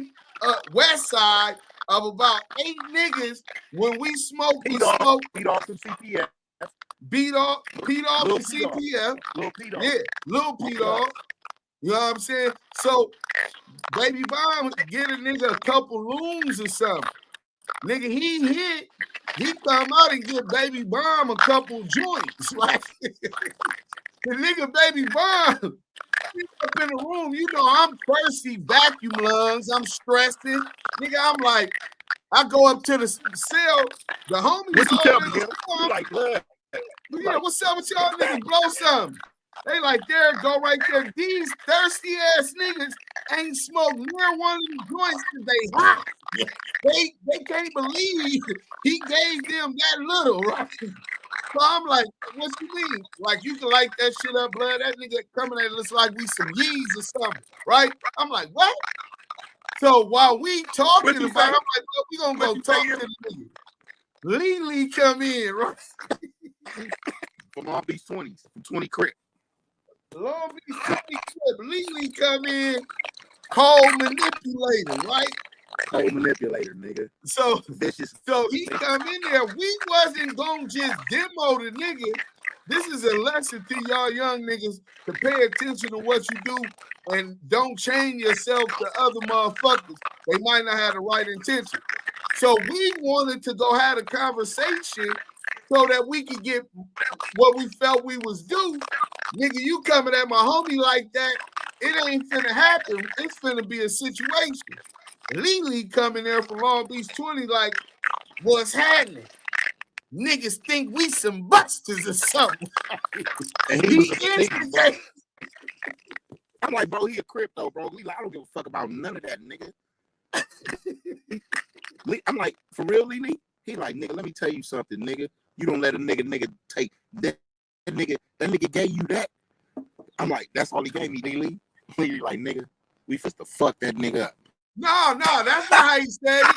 west side of about 8 niggas. When we smoke, Beat off some CPF. Beat off the CPF. Little Pete off. Yeah, Little Pete off. You know what I'm saying? So Baby Bomb get a nigga a couple loons or something. Nigga, he come out and get Baby Bomb a couple joints, right? The nigga Baby Bomb up in the room, you know, I'm thirsty, vacuum lungs, I'm stressing. Nigga, I'm like, I go up to the cell, the homies. What you tell me, nigga, you like blood? yeah, what's up with y'all niggas? Blow something. They like, there, go right there. These thirsty ass niggas ain't smoked near one of these joints because they hot. They can't believe he gave them that little, right? So I'm like, what you mean? Like, you can light that shit up, blood. That nigga coming at us like we some yees or something, right? I'm like, what? So while we talking about it, I'm like, well, we gonna go talk to the nigga. Lee come in, right? From Long Beach 20s, from 20 Crip. Long Beach 20 Crip. Lee come in, cold manipulator, right? Cold manipulator, nigga. So vicious. So he come in there. We wasn't gonna just demo the nigga. This is a lesson to y'all young niggas to pay attention to what you do and don't chain yourself to other motherfuckers. They might not have the right intention. So we wanted to go have a conversation so that we could get what we felt we was due. Nigga, you coming at my homie like that, it ain't finna happen. It's finna be a situation. Lee coming there from Long Beach 20 like, what's happening? Niggas think we some busters or something. And he was I'm like, bro, he a crypto, bro. I don't give a fuck about none of that, nigga. I'm like, for real, Lee? He like, nigga, let me tell you something, nigga. You don't let a nigga take that nigga gave you that. I'm like, that's all he gave me, Lee. He like, nigga, we supposed to fuck that nigga up. No, that's not how he said it.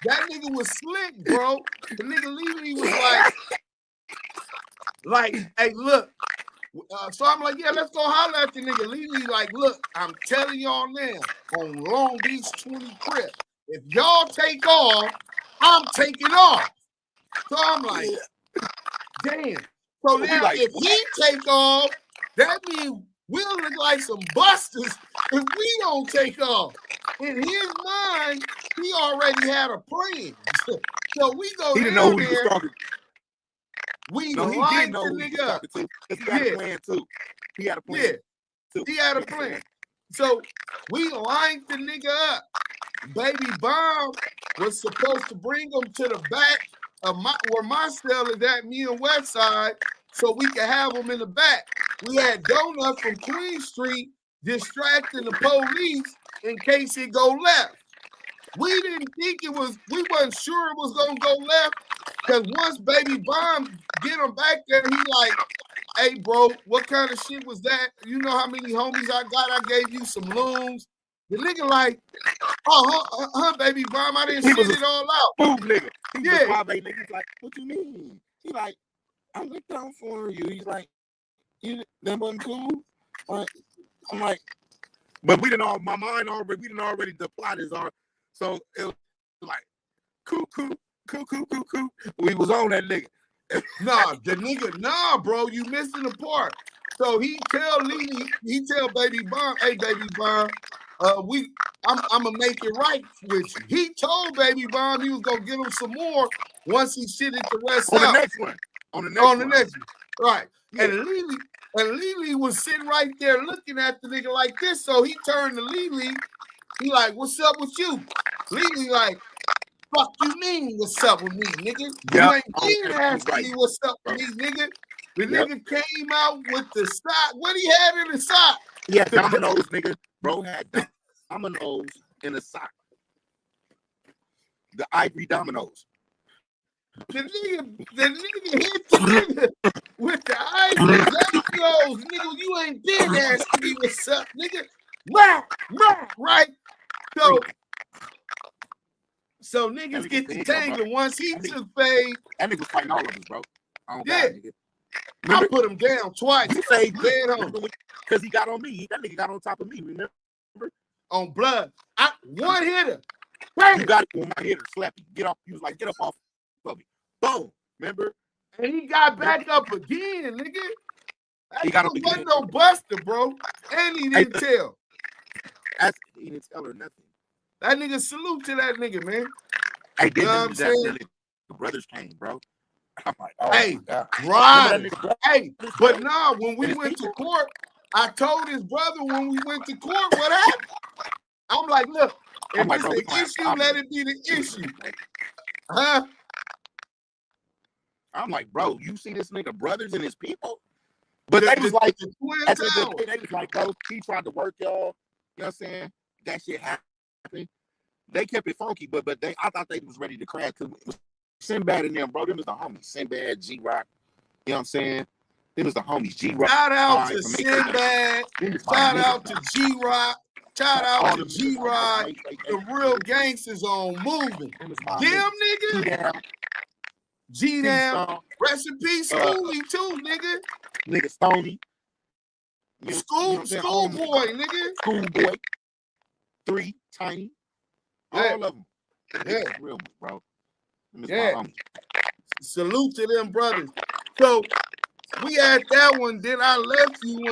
That nigga was slick, bro. The nigga Lee was like, hey, look. So I'm like, yeah, let's go holler at the nigga. Lee like, look, I'm telling y'all now, on Long Beach 20 Crip, if y'all take off, I'm taking off. So I'm like, damn. So now if he take off, that means we'll look like some busters if we don't take off. In his mind, he already had a plan. So we go he didn't down know who he was talking. We no, lined he did know the who he was nigga up. talking to. He had a plan too. He had a plan. Yeah, he had a plan. So we lined the nigga up. Baby Bomb was supposed to bring him to the back of where my cell is at, me and Westside, so we could have him in the back. We had Donut from Queen Street distracting the police in case it go left. We didn't think we wasn't sure it was gonna go left, because once Baby Bomb get him back there, he like, hey bro, what kind of shit was that? You know how many homies I got? I gave you some loons. The nigga like, oh, Baby Bomb, I didn't shit it all out. Boom, nigga. He was a nigga. He's like, what you mean? He like, I looked down for you. He's like, that wasn't cool. I'm like, but we didn't already the plot is on. So it was like, cool. We was on that nigga. Nah, bro, you missing the part. So he tell Baby Bomb, hey, Baby Bomb, I'm gonna make it right with you. He told Baby Bomb he was gonna give him some more once he shit it the West on South. the next one. On the next one. Right. Yeah. And Lily was sitting right there looking at the nigga like this. So he turned to Lily. He like, what's up with you? Lily like, fuck you mean what's up with me, nigga? You ain't been asking me what's up with me, nigga. The nigga came out with the sock. What he had in the sock? He had dominoes, nigga. Bro had dominoes in the sock. The ivory dominoes. The nigga hit the nigga with the ivory dominoes. Nigga, you ain't been asking me what's up, nigga. Right? So niggas get the tangle once he took fade. That nigga fighting all of us, bro. Yeah. I put him down twice. You say because he got on me. That nigga got on top of me, remember? On blood. One hitter. You got one hitter, slap you. Get off. He was like, get up off of me. Boom. Remember? And he got back up again, nigga. That He got nigga him wasn't again. no buster, bro. And he didn't tell. He didn't tell her nothing. That nigga, salute to that nigga, man. Hey, You know what I'm saying? The brothers came, bro. I'm like, oh Hey, my God. right. Nigga, Hey, but nah, when we went to court, I told his brother when we went to court what happened. I'm like, look, if it's the issue, let it be the issue. Huh? I'm like, bro, you see this nigga brothers and his people? But they was like, at the end of the day, they was like, bro, he tried to work y'all. You know what I'm saying? That shit happened. They kept it funky, but I thought they was ready to crash because it was Sinbad and them, bro. Them was the homies. Sinbad, G-Rock. You know what I'm saying? Them was the homies. G-Rock. Shout out to Sinbad. Shout out to G-Rock. Shout out to G-Rock. The real gangsters on moving. Them nigga. G-Dam. Rest in peace, Schoolie too, nigga. Nigga Stony. Schoolboy, nigga. Schoolboy. 3, Tiny. Yeah. All of them. Yeah. Real, bro. Yeah. Salute to them brothers. So we had that one. Then I left you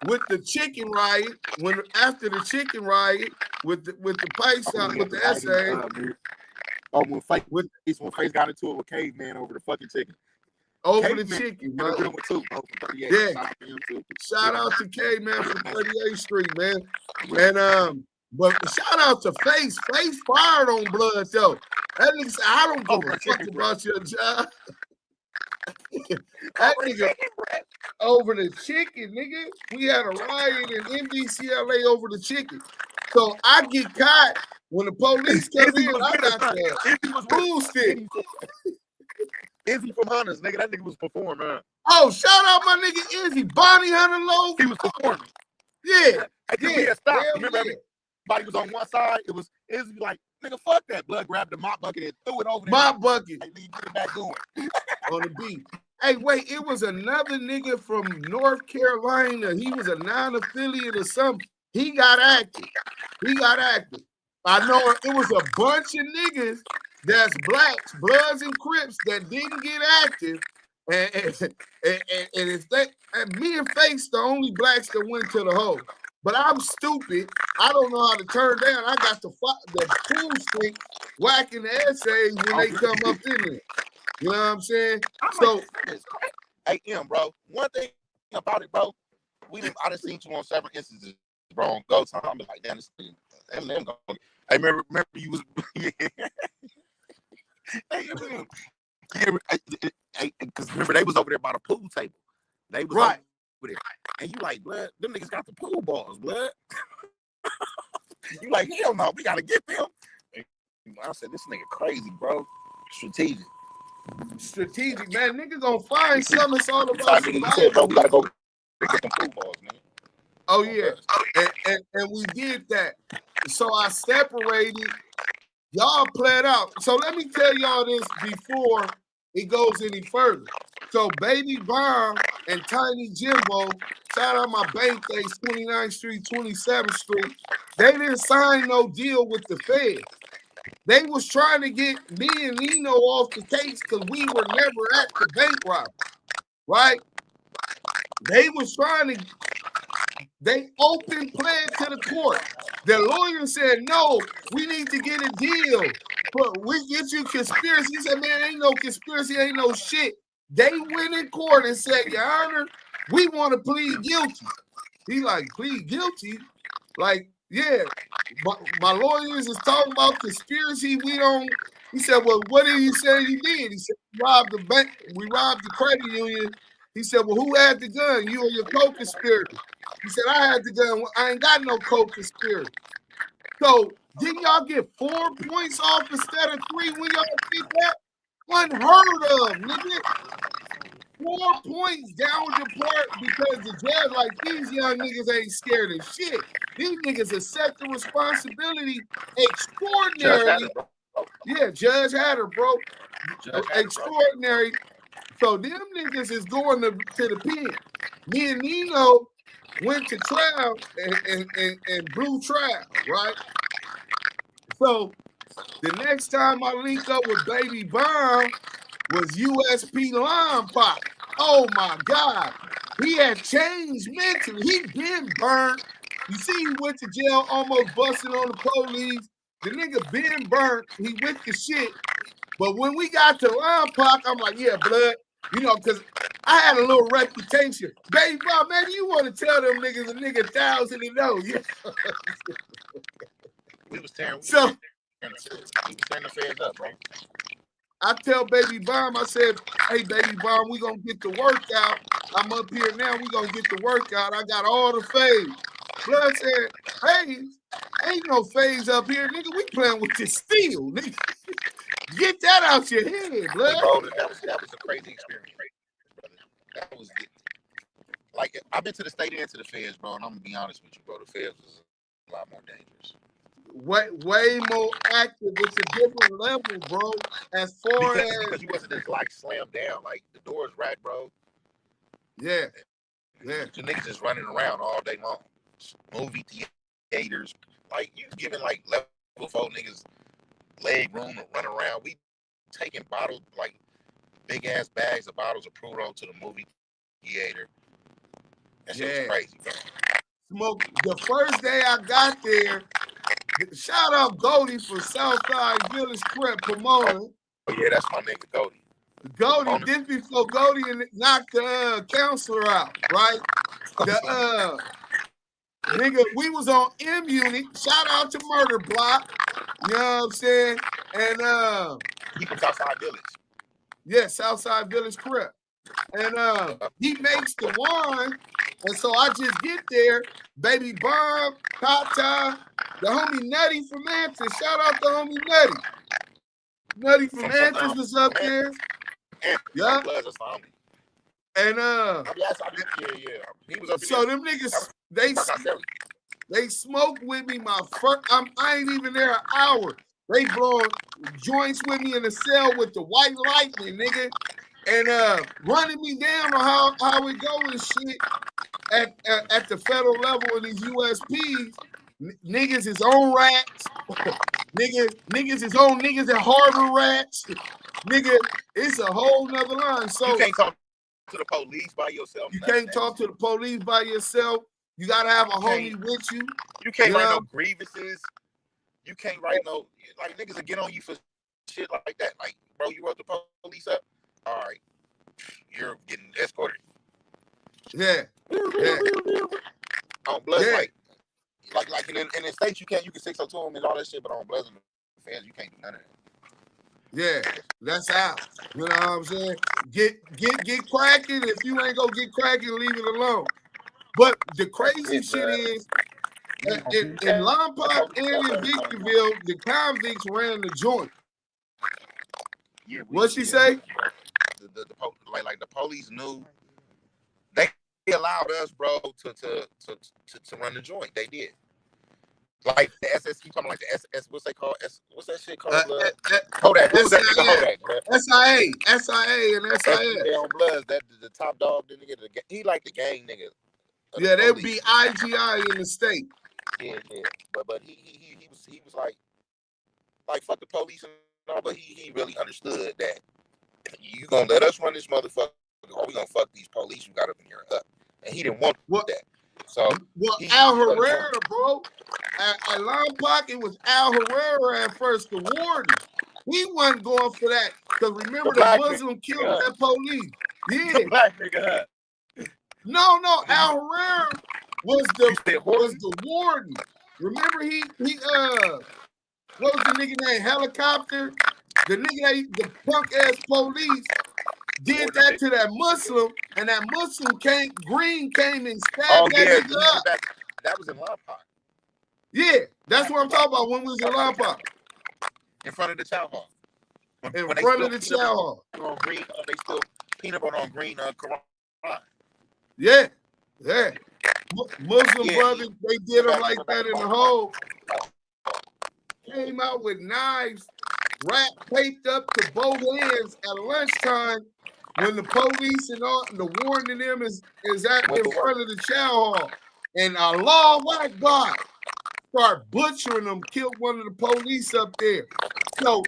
with the chicken riot. After the chicken riot with the paisa with the essay. When Face got into it with Caveman over the fucking chicken. Over the chicken, bro. Yeah. Shout out to K-Man from 38th Street, man. And but shout out to Face. Face fired on Blood, though. That nigga said, I don't give a fuck about your job. That nigga over the chicken, nigga. We had a riot in NBCLA over the chicken. So I get caught when the police come in. I got the blue stick. Izzy from Hunters, nigga. That nigga was performing, man. Oh, shout out my nigga Izzy. Bonnie Hunter Low. He was performing. Yeah. Yeah. Remember, everybody was on one side. It was Izzy like, nigga, fuck that. Blood grabbed the mop bucket and threw it over there. Mop bucket. Like, get it back going. On the beat. Hey, wait, it was another nigga from North Carolina. He was a non-affiliate or something. He got active. I know it was a bunch of niggas that's blacks, Bloods, and Crips that didn't get active. And if they, and me and Face, the only blacks that went to the hole. But I'm stupid. I don't know how to turn down. I got the pool stick whacking the essays when they come up in there. You know what I'm saying? So, hey, bro, one thing about it, bro, I done seen you on several instances, bro, on Go Time. I'm like, damn, this thing, Eminem going. Hey, remember you was, because remember they was over there by the pool table. They was right over there, and you like, blood, them niggas got the pool balls, blood. You like, hell no, we gotta get them. And I said, this nigga crazy, bro. Strategic, man. Niggas gonna find something. It's all about said, bro, we gotta go get them pool balls, man. Oh yeah, and we did that. So I separated. Y'all played out. So let me tell y'all this before it goes any further. So Baby Bomb and Tiny Jimbo, shout out my bank days, 29th Street, 27th Street. They didn't sign no deal with the Fed. They was trying to get me and Nino off the case because we were never at the bank robbery, right? They was trying to, they open pled to the court. The lawyer said, no, we need to get a deal. But we get you conspiracy. He said, man, ain't no conspiracy, ain't no shit. They went in court and said, Your Honor, we want to plead guilty. He like, plead guilty? Like, yeah, my lawyers is talking about conspiracy. We don't. He said, well, what did he say he did? He said, we robbed the bank. We robbed the credit union. He said, well, who had the gun? You or your co-conspirator? He said, I had the gun. Well, I ain't got no co-conspirator. So didn't y'all get 4 points off instead of 3 when y'all did that? Unheard of, nigga. 4 points down the part because the judge, like, these young niggas ain't scared of shit. These niggas accept the responsibility extraordinarily. Judge Hatter, bro. Extraordinary. So them niggas is going to the pen. Me and Nino went to trial and blew trial, right? So the next time I link up with Baby Bomb was USP Line Pop. Oh my God. He had changed mentally. He been burnt. You see, he went to jail almost busting on the police. The nigga been burnt. He with the shit. But when we got to Lompoc, I'm like, yeah, blood. You know, because I had a little reputation. Baby Bob, maybe you want to tell them niggas a nigga 1,000 and know. Yeah. We was tearing. So We was tearing the feds up, bro. I tell Baby Bomb, I said, hey, Baby Bomb, we going to get the workout. I'm up here now. We going to get the workout. I got all the fades. Blood said, fades? Ain't no fades up here, nigga. We playing with this steel, nigga. Get that out your head, blood. Bro, that was a crazy experience, brother. That was like, I've been to the state and to the feds, bro, and I'm going to be honest with you, bro. The feds was a lot more dangerous. Way more active. It's a different level, bro. As far because you wasn't just like slammed down, like the doors racked, bro. Yeah. The niggas just running around all day long. Movie theaters, like you giving like level 4 niggas leg room to run around. We taking bottles, like big ass bags of bottles of Prudo to the movie theater. That shit was crazy, bro. Smoke. The first day I got there. Shout out Goldie from Southside Village Crip, Pomona. Oh, yeah, that's my nigga Goldie. Goldie, this before Goldie knocked the counselor out, right? The nigga, we was on M Unit. Shout out to Murder Block. You know what I'm saying? And he from Southside Village. Yeah, Southside Village Crip. And he makes the wine. And so I just get there, Baby Bomb, Tata, the homie Nutty from Memphis. Shout out to homie Nutty. Nutty from Memphis was up there. Yeah. And he was up so them niggas, they smoked with me my first. I ain't even there an hour. They blowing joints with me in the cell with the white lightning, nigga, and running me down on how it go and shit. At the federal level of these USPs, niggas is on rats. niggas is on niggas at Harbor rats. Nigga, it's a whole nother line. So you can't talk to the police by yourself. You can't talk to the police by yourself. You gotta have a homie with you. You can't write no grievances. You can't write no, like, niggas will get on you for shit like that. Like, bro, you wrote the police up. All right, you're getting escorted. Yeah. On blood, like in the States, you can 602 them and all that shit, but on Bloods and the fans, you can't do none of that. Yeah, that's out. You know what I'm saying? Get cracking. If you ain't gonna get cracking, leave it alone. But the crazy shit is, in Lompoc and in Victorville, the convicts ran the joint. Yeah, What'd she say? The police knew. They allowed us, bro, to run the joint. They did. Like the SS, you talking like the SS? What's they called? What's that shit called? Kodak. What's that nigga Kodak? SIA and SIS. On Bloods, that the top dog didn't get he like the gang nigga. Yeah, they would be IGI in the state. Yeah. But he was like fuck the police and all, but he really understood that you gonna let us run this motherfucker, or we gonna fuck these police you got up in here up. And he didn't want that. So Al Herrera, bro. At Lompoc, it was Al Herrera at first, the warden. He wasn't going for that. Because remember, the Muslim killed that police. Yeah. The black nigga. No, Al Herrera was the warden. Remember he what was the nigga named Helicopter? The nigga, the punk ass police did that to that Muslim, and that Muslim Green came and stabbed that nigga up. That was in Lompoc. Yeah, that's what I'm talking about when we was in Lompoc. In front of the chow hall. In front of the chow hall. On green, they still peanut butter on green Quran. Yeah. Muslim brothers, they did them like that in the hole. Came out with knives, wrapped, taped up to both ends at lunchtime when the police and all the warden and them is at in front of the chow hall. And Allah Akbar start butchering them, killed one of the police up there. So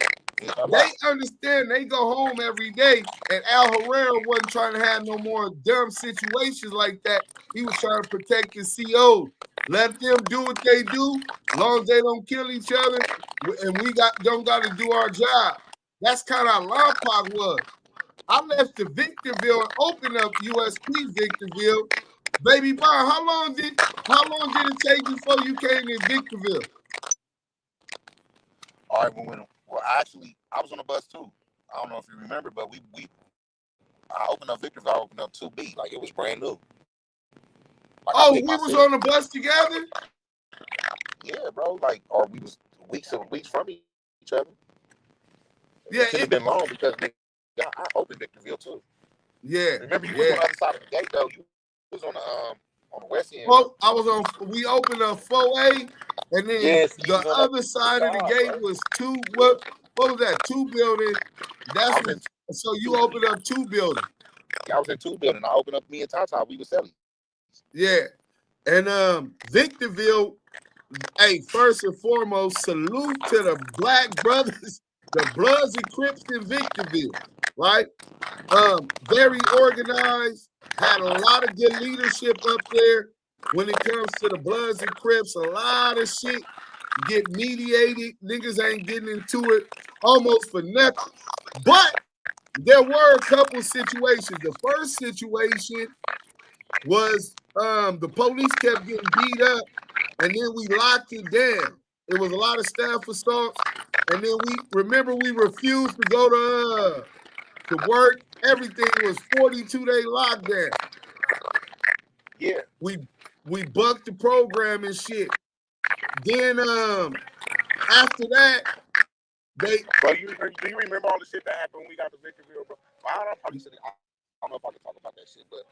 They understand they go home every day, and Al Herrera wasn't trying to have no more dumb situations like that. He was trying to protect the COs. Let them do what they do, as long as they don't kill each other, and we don't got to do our job. That's kind of how Lompoc was. I left to Victorville and opened up USP Victorville. Baby Bond, how long did it take before you came to Victorville? All right, well, actually, I was on the bus too. I don't know if you remember, but I opened up Victorville. I opened up 2B, like it was brand new. Like we was on the bus together. Yeah, bro. Like, or we was weeks from each other. Yeah, it could have been long because I opened Victorville too. Yeah, remember you was on the other side of the gate though. You was on the west end. Well, I was on. We opened up 4A, and then the other side of the gate was 2. What was that? 2 building. So you opened up 2 buildings. I was in 2 buildings. I opened up me and Tata. We were selling. Yeah, and Victorville. Hey, first and foremost, salute to the Black brothers, the Bloods and Crips in Victorville. Right, very organized. Had a lot of good leadership up there when it comes to the Bloods and Crips. A lot of shit get mediated. Niggas ain't getting into it almost for nothing. But there were a couple situations. The first situation was the police kept getting beat up, and then we locked it down. It was a lot of staff assaults, and then we refused to go to work. Everything was 42-day lockdown. Yeah. We bucked the program and shit. Then after that, Bro, do you remember all the shit that happened when we got to Victorville, bro? I don't know if I can talk about that shit, but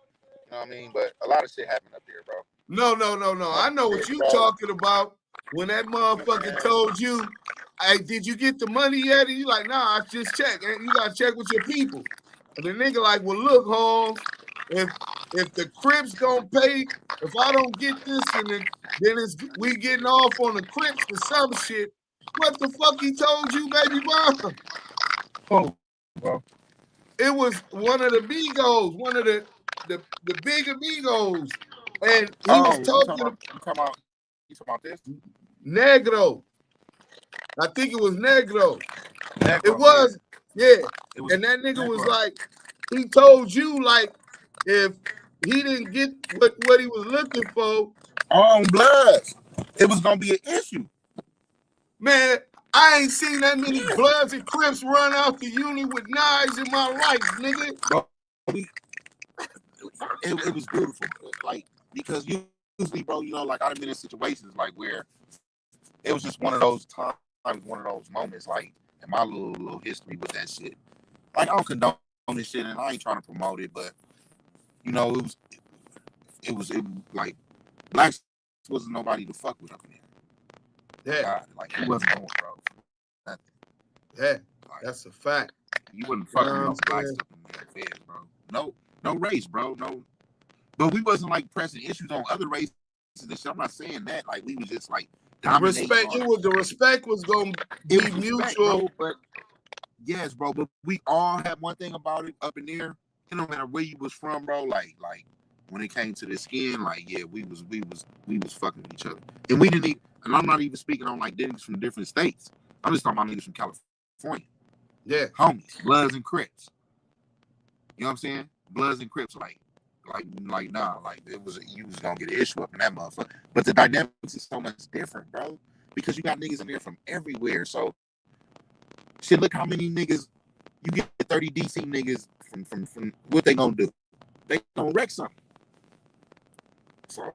you know what I mean? But a lot of shit happened up there, bro. No. I know what you talking about. When that motherfucker told you, hey, did you get the money yet? And you like, nah, I just checked. And you gotta check with your people. And the nigga like, well, look, Holmes, if the Crips don't pay, if I don't get this, then we getting off on the Crips for some shit. What the fuck he told you, Baby Bomb? Oh, bro. It was one of the Migos, one of the big amigos. And he was talking about this? Negro. I think it was Negro. It was, and that nigga was like, he told you like if he didn't get what he was looking for on Bloods, it was gonna be an issue. Man, I ain't seen that many Bloods and Crips run out the uni with knives in my life, nigga. Bro, it was beautiful, like because usually, bro, you know, like I've been in situations like where it was just one of those times, one of those moments, like in my little history with that shit. Like I don't condone this shit, and I ain't trying to promote it, but you know, it was like blacks wasn't nobody to fuck with up in there. Yeah, God, like he wasn't going, bro. Nothing. Yeah, like, that's a fact. You wouldn't fucking with no blacks up in there, feds, bro. No race, bro. No, but we wasn't like pressing issues on other races and shit. I'm not saying that. Like we was just like dominating. The respect was gonna be mutual, bro, but yes, bro. But we all had one thing about it up in there. It don't matter where you was from, bro. Like when it came to the skin, like yeah, we was fucking with each other, and we didn't. And I'm not even speaking on like niggas from different states. I'm just talking about niggas from California. Yeah, homies, Bloods and Crips. You know what I'm saying? Bloods and Crips, like nah, like you was gonna get an issue up in that motherfucker. But the dynamics is so much different, bro, because you got niggas in there from everywhere. So shit, look how many niggas you get 30 DC niggas from what they gonna do? They gonna wreck something. So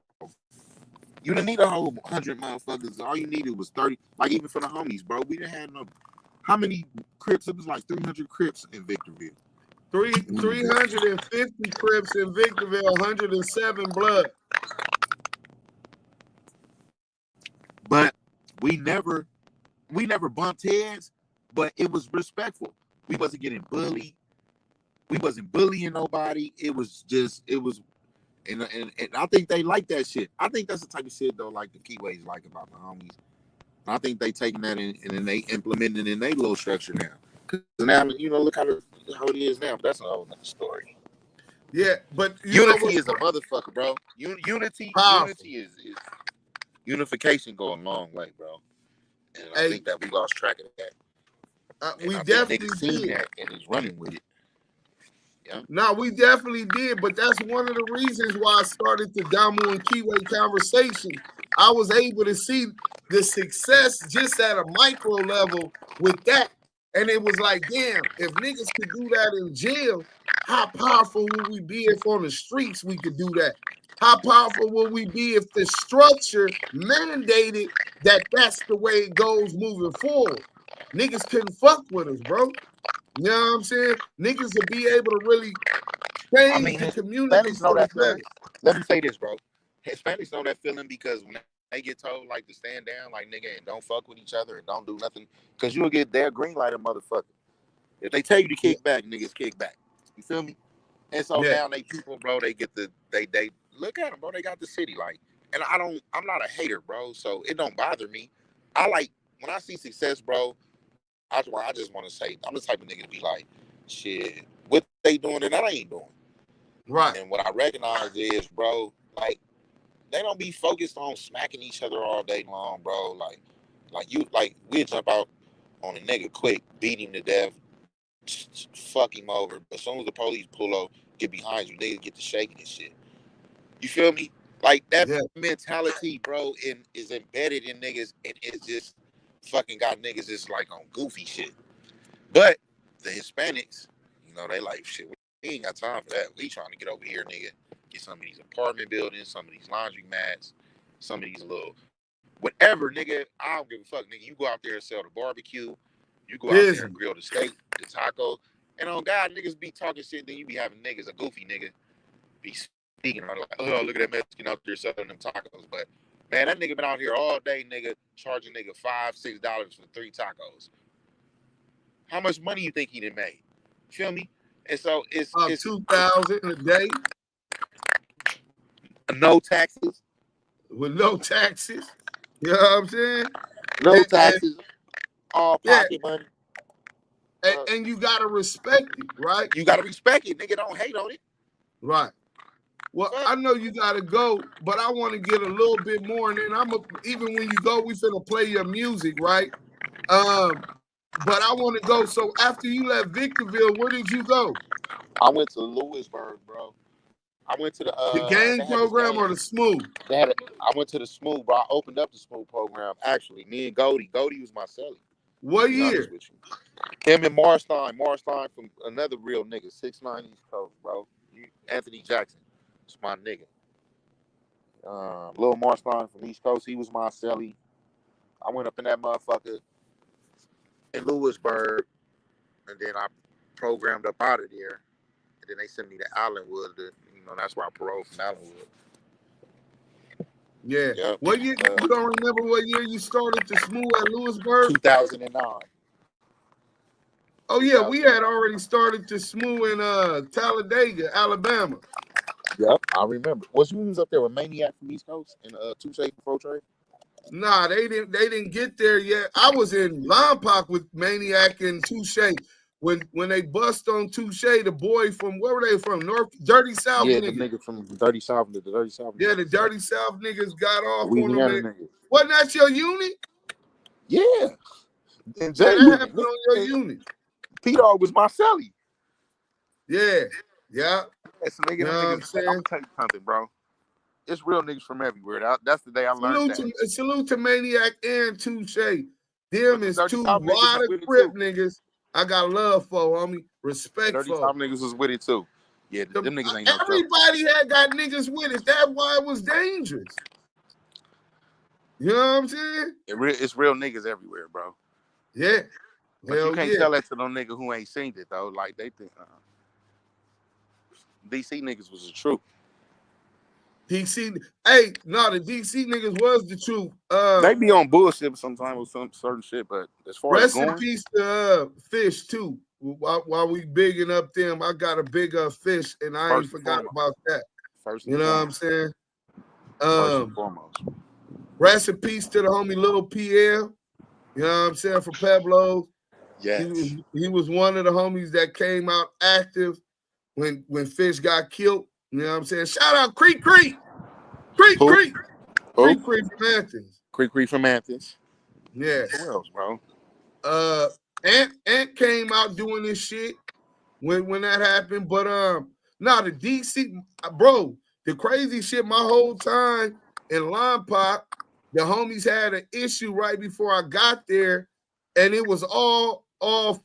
you didn't need a whole 100 motherfuckers. All you needed was 30. Like even for the homies, bro, we didn't have no. How many Crips? It was like 300 Crips in Victorville. 350 Crips in Victorville, 107 Blood. But we never bumped heads, but it was respectful. We wasn't getting bullied. We wasn't bullying nobody. And I think they like that shit. I think that's the type of shit though, like the Kiwes like about the homies. I think they taking that and then they implementing it in their little structure now. Because now, look how it is now. That's a whole nother story. Yeah, but unity is a motherfucker, bro. Unity is unification go a long way, bro. And I think that we lost track of that. We definitely seen that and is running with it. Yeah. No, we definitely did, but that's one of the reasons why I started the Damu and Kiwe Conversations. I was able to see the success just at a micro level with that. And it was like, damn, if niggas could do that in jail, how powerful would we be if on the streets we could do that? How powerful would we be if the structure mandated that that's the way it goes moving forward? Niggas couldn't fuck with us, bro. You know what I'm saying? Niggas would be able to really change the community for the better. Let me say this, bro. Hispanics know that feeling because when they get told like to stand down, like nigga, and don't fuck with each other and don't do nothing, because you'll get their green light a motherfucker. If they tell you to kick back, niggas kick back. You feel me? And so now they people, bro, they get they look at them, bro. They got the city, like, and I'm not a hater, bro. So it don't bother me. I like when I see success, bro. I just want to say I'm the type of nigga to be like, shit, what they doing and that I ain't doing. Right. And what I recognize is, bro, like they don't be focused on smacking each other all day long, bro. Like we'll jump out on a nigga quick, beat him to death, fuck him over. But as soon as the police pull up, get behind you, niggas get to shaking and shit. You feel me? Like that mentality, bro, is embedded in niggas, and it's just fucking got niggas just like on goofy shit. But the Hispanics, they like shit. We ain't got time for that. We trying to get over here, nigga. Get some of these apartment buildings, some of these laundry mats, some of these little whatever, nigga. I don't give a fuck, nigga. You go out there and sell the barbecue. You go out there and grill the steak, the taco. And on God, niggas be talking shit. Then you be having niggas, a goofy nigga, be speaking like, oh, look at that Mexican out there selling them tacos. But man, that nigga been out here all day, nigga, charging nigga $5-6 for 3 tacos. How much money you think he done made? Feel me? And so it's $2,000 a day. No taxes. With no taxes. You know what I'm saying? No taxes. All pocket money. And you gotta respect it, right? You gotta respect it. Nigga, don't hate on it. Right. Well, I know you gotta go, but I want to get a little bit more, and then even when you go, we finna play your music, right? But I want to go. So after you left Victorville, where did you go? I went to Lewisburg, bro. I went to the gang program or the Smooth? I went to the Smooth, bro. I opened up the Smooth program, actually. Me and Goldie. Goldie was my celly. What year? Him and Marstein. Marstein from another real nigga, 6'9" East Coast, bro. Anthony Jackson. It's my nigga. Lil Marstein from East Coast, he was my celly. I went up in that motherfucker in Lewisburg, and then I programmed up out of there. And then they sent me to Allenwood. That's where I paroled from Allenwood. Yeah. Yep. What year? You don't remember what year you started to Smooth at Lewisburg? 2009. Oh yeah, we had already started to Smooth in Talladega, Alabama. Yep, I remember. Was you up there with Maniac from East Coast and Touche Pro Trade? Nah, they didn't get there yet. I was in Lompoc with Maniac and Touche. When they bust on Touche, the boy from where were they from? North Dirty South. Yeah, niggas. The nigga from Dirty South. The Dirty South. Yeah, the Dirty South niggas got off Louisiana on them. Wasn't that your unit? Yeah. And that happened on your unit. P-Dog was my celly. Yeah. Yeah. That's nigga. You know what I'm saying? I'm gonna tell you something, bro. It's real niggas from everywhere. That's the day I learned that. Salute to Maniac and Touche. Them is two water crip niggas. I got love for, homie. Respect for. 30 South niggas was with it too. Yeah, them niggas ain't no everybody had got niggas with it. That's why it was dangerous. You know what I'm saying? It's real niggas everywhere, bro. Yeah. But you can't tell that to no nigga who ain't seen it though. Like they think DC niggas was the truth. DC, hey, no, the DC niggas was the truth. They be on bullshit sometimes with some certain shit, but as far as going, rest in peace to Fish too. While we bigging up them, I got a big Fish, and I ain't forgot about that. You know what I'm saying? First and foremost. Rest in peace to the homie Little PL. You know what I'm saying? For Pablo. Yes. He was one of the homies that came out active when Fish got killed. You know what I'm saying? Shout out Creek Creek. Creek Who? Creek. Who? Creek Creek from Athens. Creek from Athens. Yeah. Who else, bro? Ant came out doing this shit when that happened. But the DC, bro, the crazy shit my whole time in Line Pop, the homies had an issue right before I got there, and it was all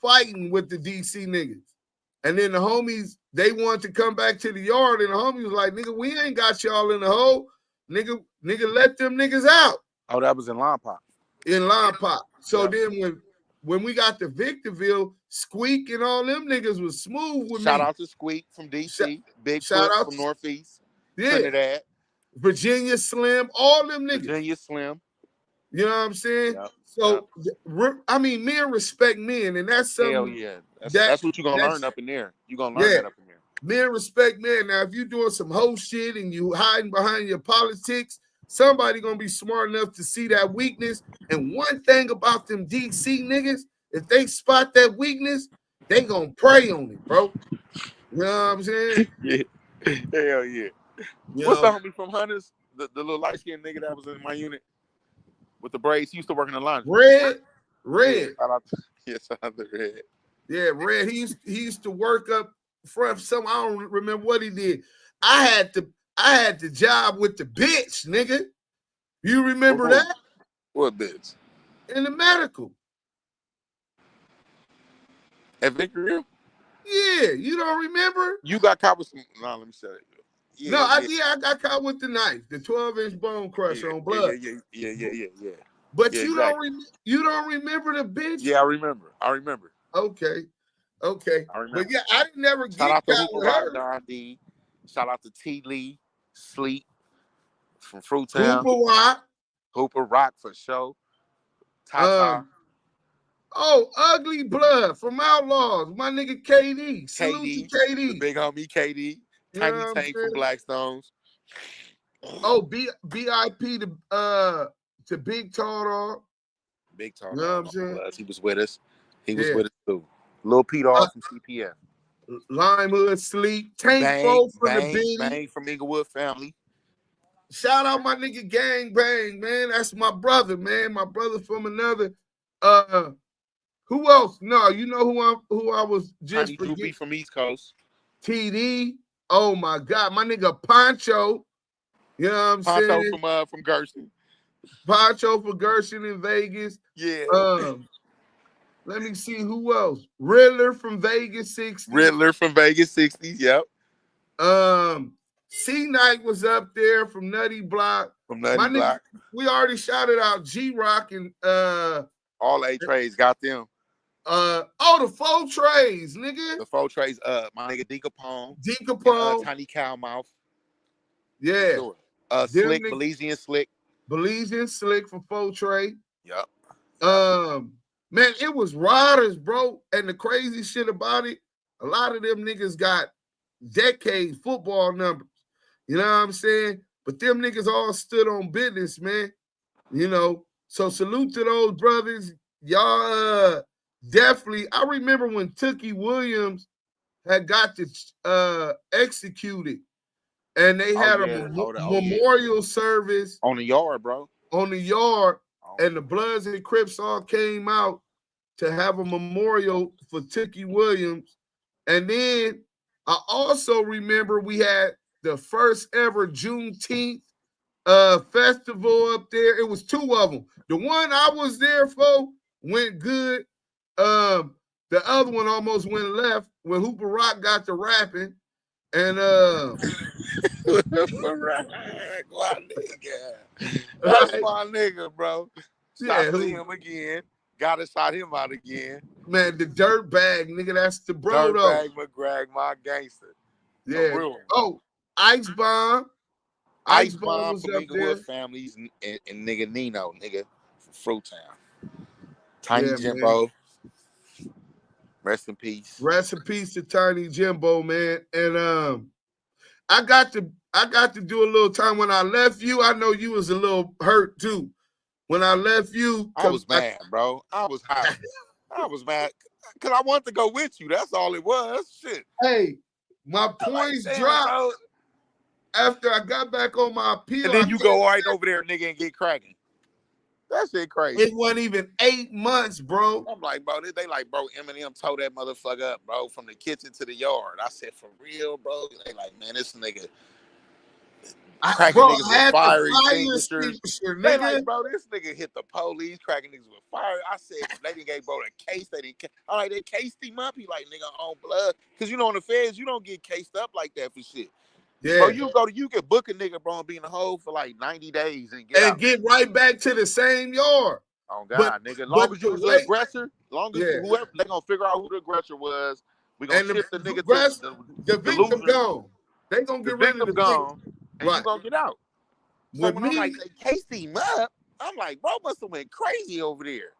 fighting with the DC niggas. And then the homies, they wanted to come back to the yard, and the homies was like, nigga, we ain't got y'all in the hole. Nigga, let them niggas out. Oh, that was in Line Pop. In Line Pop. So Yeah. then when we got to Victorville, Squeak and all them niggas was smooth with Shout me. out to Squeak from DC, Bigfoot shout out from Northeast, Yeah. Trinidad, Virginia Slim, all them niggas. Virginia Slim. You know what I'm saying? Yep. So, I mean, men respect men, and that's something. Hell yeah. That's what you're going to learn up in there. You're going to learn that up in there. Men respect men. Now, if you're doing some hoe shit and you hiding behind your politics, somebody going to be smart enough to see that weakness. And one thing about them DC niggas, if they spot that weakness, they going to prey on it, bro. You know what I'm saying? Yeah. Hell yeah. What's the homie from Hunters? The little light-skinned nigga that was in my unit with the braids. He used to work in the laundry. Red. Yeah, shout out to Red. Yeah, Red. He used to work up front. Some I don't remember what he did. I had the job with the bitch, nigga. You remember that? What bitch? In the medical. At Victorville? Yeah, you don't remember? You got caught with some. No, let me say it. Yeah, I got caught with the knife, the 12-inch bone crusher on blood. Yeah. But yeah, you don't remember the bitch? Yeah, I remember. Okay. I remember. But yeah, I didn't never Shout get out to caught with her. Don D. Shout out to T. Lee, Sleep from Fruitown. Hooper Rock for sure. Tata. Ugly Blood from Outlaws. My nigga KD. Salute to KD. The big homie KD. Tiny Tank from Blackstones. BIP to Big Tall Dog. Big Tall Dog. You know what I'm saying? He was with us. He was with us too. Lil Pete from CPF. Lime Hood Sleep. Tank Fo from the Biddy. Bang from Inglewood family. Shout out my nigga Gang Bang, man. That's my brother, man. My brother from another. Who else? No, you know who I was just forgetting from East Coast. TD. Oh my God, my nigga Poncho. You know what I'm saying? Poncho from Gershon. Poncho for Gershon in Vegas. Yeah. Let me see who else. Riddler from Vegas 60s. Yep. C-Night was up there from Nutty Block. We already shouted out G-Rock and all A Trays got them. The 4 Trays, nigga. The 4 Trays, my nigga D Capone. Tiny Cowmouth. Yeah. Sure. Slick, Belizean Slick. Belizean Slick for 4 Tray. Yep. Man, it was riders, bro. And the crazy shit about it, a lot of them niggas got decades football numbers. You know what I'm saying? But them niggas all stood on business, man. You know, so salute to those brothers. Y'all definitely. I remember when Tookie Williams had got executed, and they had a memorial service on the yard, bro. On the yard, and the Bloods and the Crips all came out to have a memorial for Tookie Williams. And then I also remember we had the first ever Juneteenth festival up there. It was 2 of them. The one I was there for went good. The other one almost went left when Hooper Rock got to rapping. And that's my nigga, bro. Shot him again. Gotta shot him out again. Man, the dirt bag, nigga, that's the bro, though. Dirt bag McGrag, my gangster. Yeah. Ice Bomb. Ice Bomb from Inglewood families and nigga Nino, nigga, from Fruitown. Tiny Jimbo. Man. Rest in peace. Rest in peace to Tiny Jimbo, man. And I got to do a little time when I left you. I know you was a little hurt too. When I left you, I was mad, bro. I was hot. I was mad because I wanted to go with you. That's all it was. Shit. Hey, my points dropped bro. after I got back on my appeal. And then you go right over there, nigga, and get cracking. That shit crazy. It wasn't even 8 months, bro. I'm like, bro, they like, bro, Eminem tore that motherfucker up, bro, from the kitchen to the yard. I said, for real, bro? They like, man, this nigga cracking niggas with fire extinguishers. They like, bro, this nigga hit the police, cracking niggas with fire. I said, they didn't gave bro the case. I'm like, they cased him up. He like, nigga, on blood. Because, you know, in the feds, you don't get cased up like that for shit. Yeah. Bro, you can book a nigga, bro, and be in the hole for like 90 days and get out. Get right back to the same yard. Oh God, nigga. Long as you was the aggressor, whoever they gonna figure out who the aggressor was. We gonna shift the nigga to the victim gone. They gonna get rid of the gone, and you gonna get out. So with when me, I'm like, they cased him up, I'm like, bro, must have went crazy over there.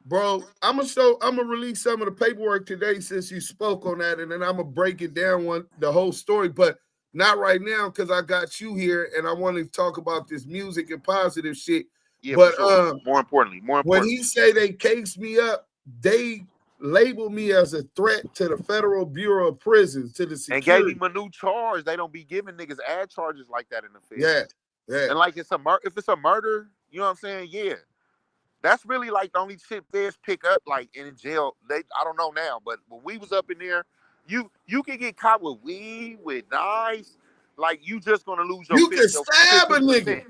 Bro, I'm gonna release some of the paperwork today since you spoke on that, and then I'm gonna break it down the whole story, but not right now because I got you here and I want to talk about this music and positive shit. Yeah, but sure. More importantly, when he say they cased me up, they labeled me as a threat to the Federal Bureau of Prisons, to the security. And gave him a new charge. They don't be giving niggas ad charges like that in the field. Yeah. And like if it's a murder, you know what I'm saying? Yeah. That's really like the only shit feds pick up like in jail. I don't know now, but when we was up in there, you can get caught with weed, with knives, like you just gonna lose your. You can stab a nigga.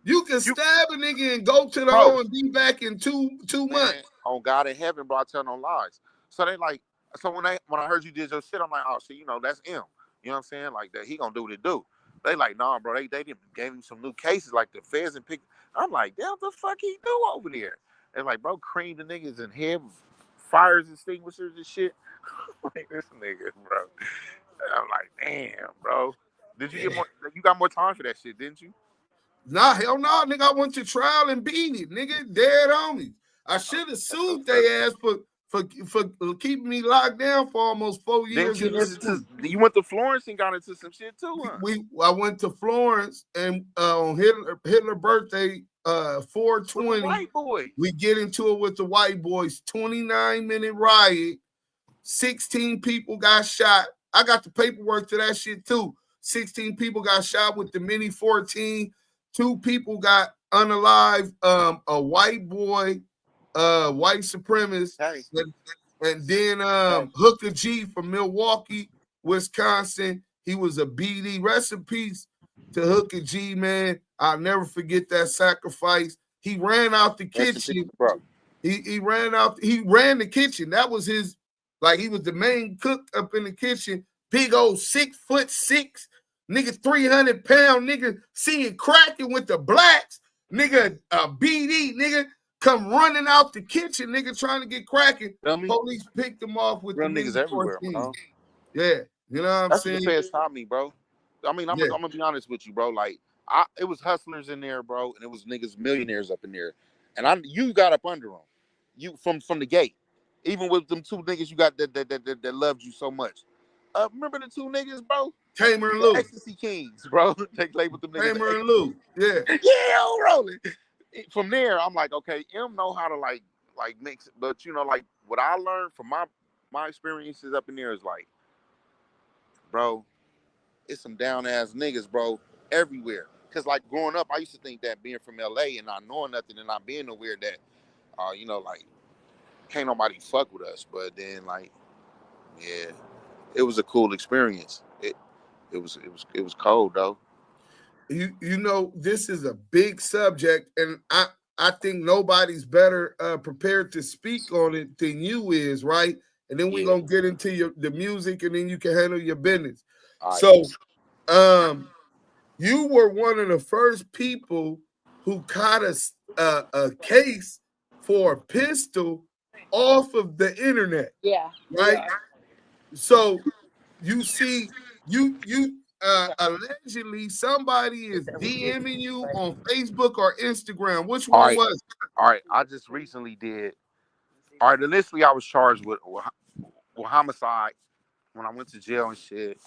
You can stab a nigga and go to the hole and be back in two months. On God in heaven, bro, I tell no lies. So they like, so when I heard you did your shit, I'm like, oh shit, you know, that's him. You know what I'm saying? Like that, he gonna do what he do. They like, nah, bro, they gave him some new cases, like the feds and pick. I'm like, damn, what the fuck he do over there? And like, bro, cream the niggas in head, fires extinguishers and shit. Like this nigga, bro. I'm like, damn, bro. Did you get more? You got more time for that shit, didn't you? Nah, hell no, nigga. I went to trial and beat it, nigga. Dead on me. I should have sued their ass for keeping me locked down for almost 4 years. You went to Florence and got into some shit too, huh? I went to Florence and on Hitler birthday, 420. White boys. We get into it with the white boys. 29-minute riot. 16 people got shot. I got the paperwork to that shit too. 16 people got shot with the Mini 14. 2 people got unalived. A white boy, white supremacist, and then Hooker G from Milwaukee, Wisconsin. He was a BD. Rest in peace to Hooker G, man. I'll never forget that sacrifice. He ran out the kitchen. He ran out. He ran the kitchen. That was his. Like he was the main cook up in the kitchen. Big old 6'6", nigga, 300-pound nigga, seeing cracking with the blacks, nigga, BD, nigga, come running out the kitchen, nigga, trying to get cracking. Police picked him off with real the niggas everywhere, bro. Yeah, you know what I'm saying? That's what the feds taught me, bro. I mean, I'm gonna be honest with you, bro. Like, it was hustlers in there, bro, and it was niggas millionaires up in there, and you got up under them, you from the gate, even with them 2 niggas you got that loved you so much. Remember the 2 niggas, bro? Tamer and Lou. Ecstasy Kings, bro. They labeled them niggas. Tamer and Lou. Yeah. Yeah, Rollin. From there, I'm like, okay, M know how to like mix it. But you know, like what I learned from my experiences up in there is like, bro, it's some down ass niggas, bro, everywhere. Cause like growing up, I used to think that being from LA and not knowing nothing and not being aware that you know, like can't nobody fuck with us. But then like, yeah. It was a cool experience. It was cold though. You know, this is a big subject, and I think nobody's better prepared to speak on it than you is, right? And then we're gonna get into the music, and then you can handle your business. Right. So, you were one of the first people who caught a case for a pistol off of the internet. Yeah. Right. Yeah. So you see, you allegedly somebody is DMing you on Facebook or Instagram. Which one was it? All right, I just recently did. All right, initially I was charged with homicide when I went to jail and shit.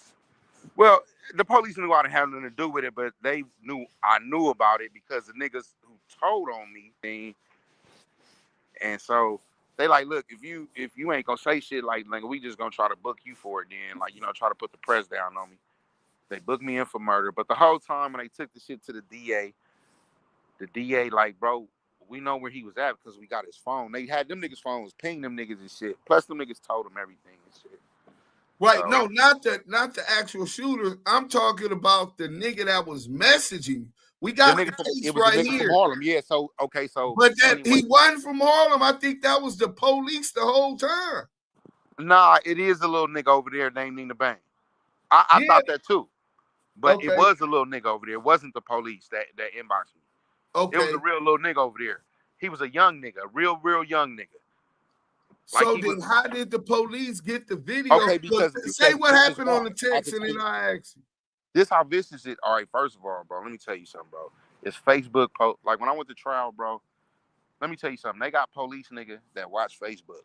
Well, the police knew I didn't have nothing to do with it, but they knew I knew about it because the niggas who told on me, and so They like, look, if you ain't gonna say shit like we just gonna try to book you for it then, like, you know, try to put the press down on me. They booked me in for murder. But the whole time when they took the shit to the DA like, bro, we know where he was at because we got his phone. They had them niggas' phones, ping them niggas and shit. Plus them niggas told them everything and shit. Right, So, no, not the actual shooter. I'm talking about the nigga that was messaging. We got the case it was right the nigga here. from Harlem. Yeah, so okay, so but that anyway. he wasn't from Harlem. I think that was the police the whole time. Nah, it is a little nigga over there named Nhb'S. I thought that too. But it was a little nigga over there. It wasn't the police that inboxed me. Okay. It was a real little nigga over there. He was a young nigga, real young nigga. So then how did the police get the video? Okay, because say what happened on the text and then I ask you. This how vicious it. All right, first of all, bro, let me tell you something, bro. It's Facebook post. Like when I went to trial, bro, let me tell you something. They got police nigga that watch Facebook.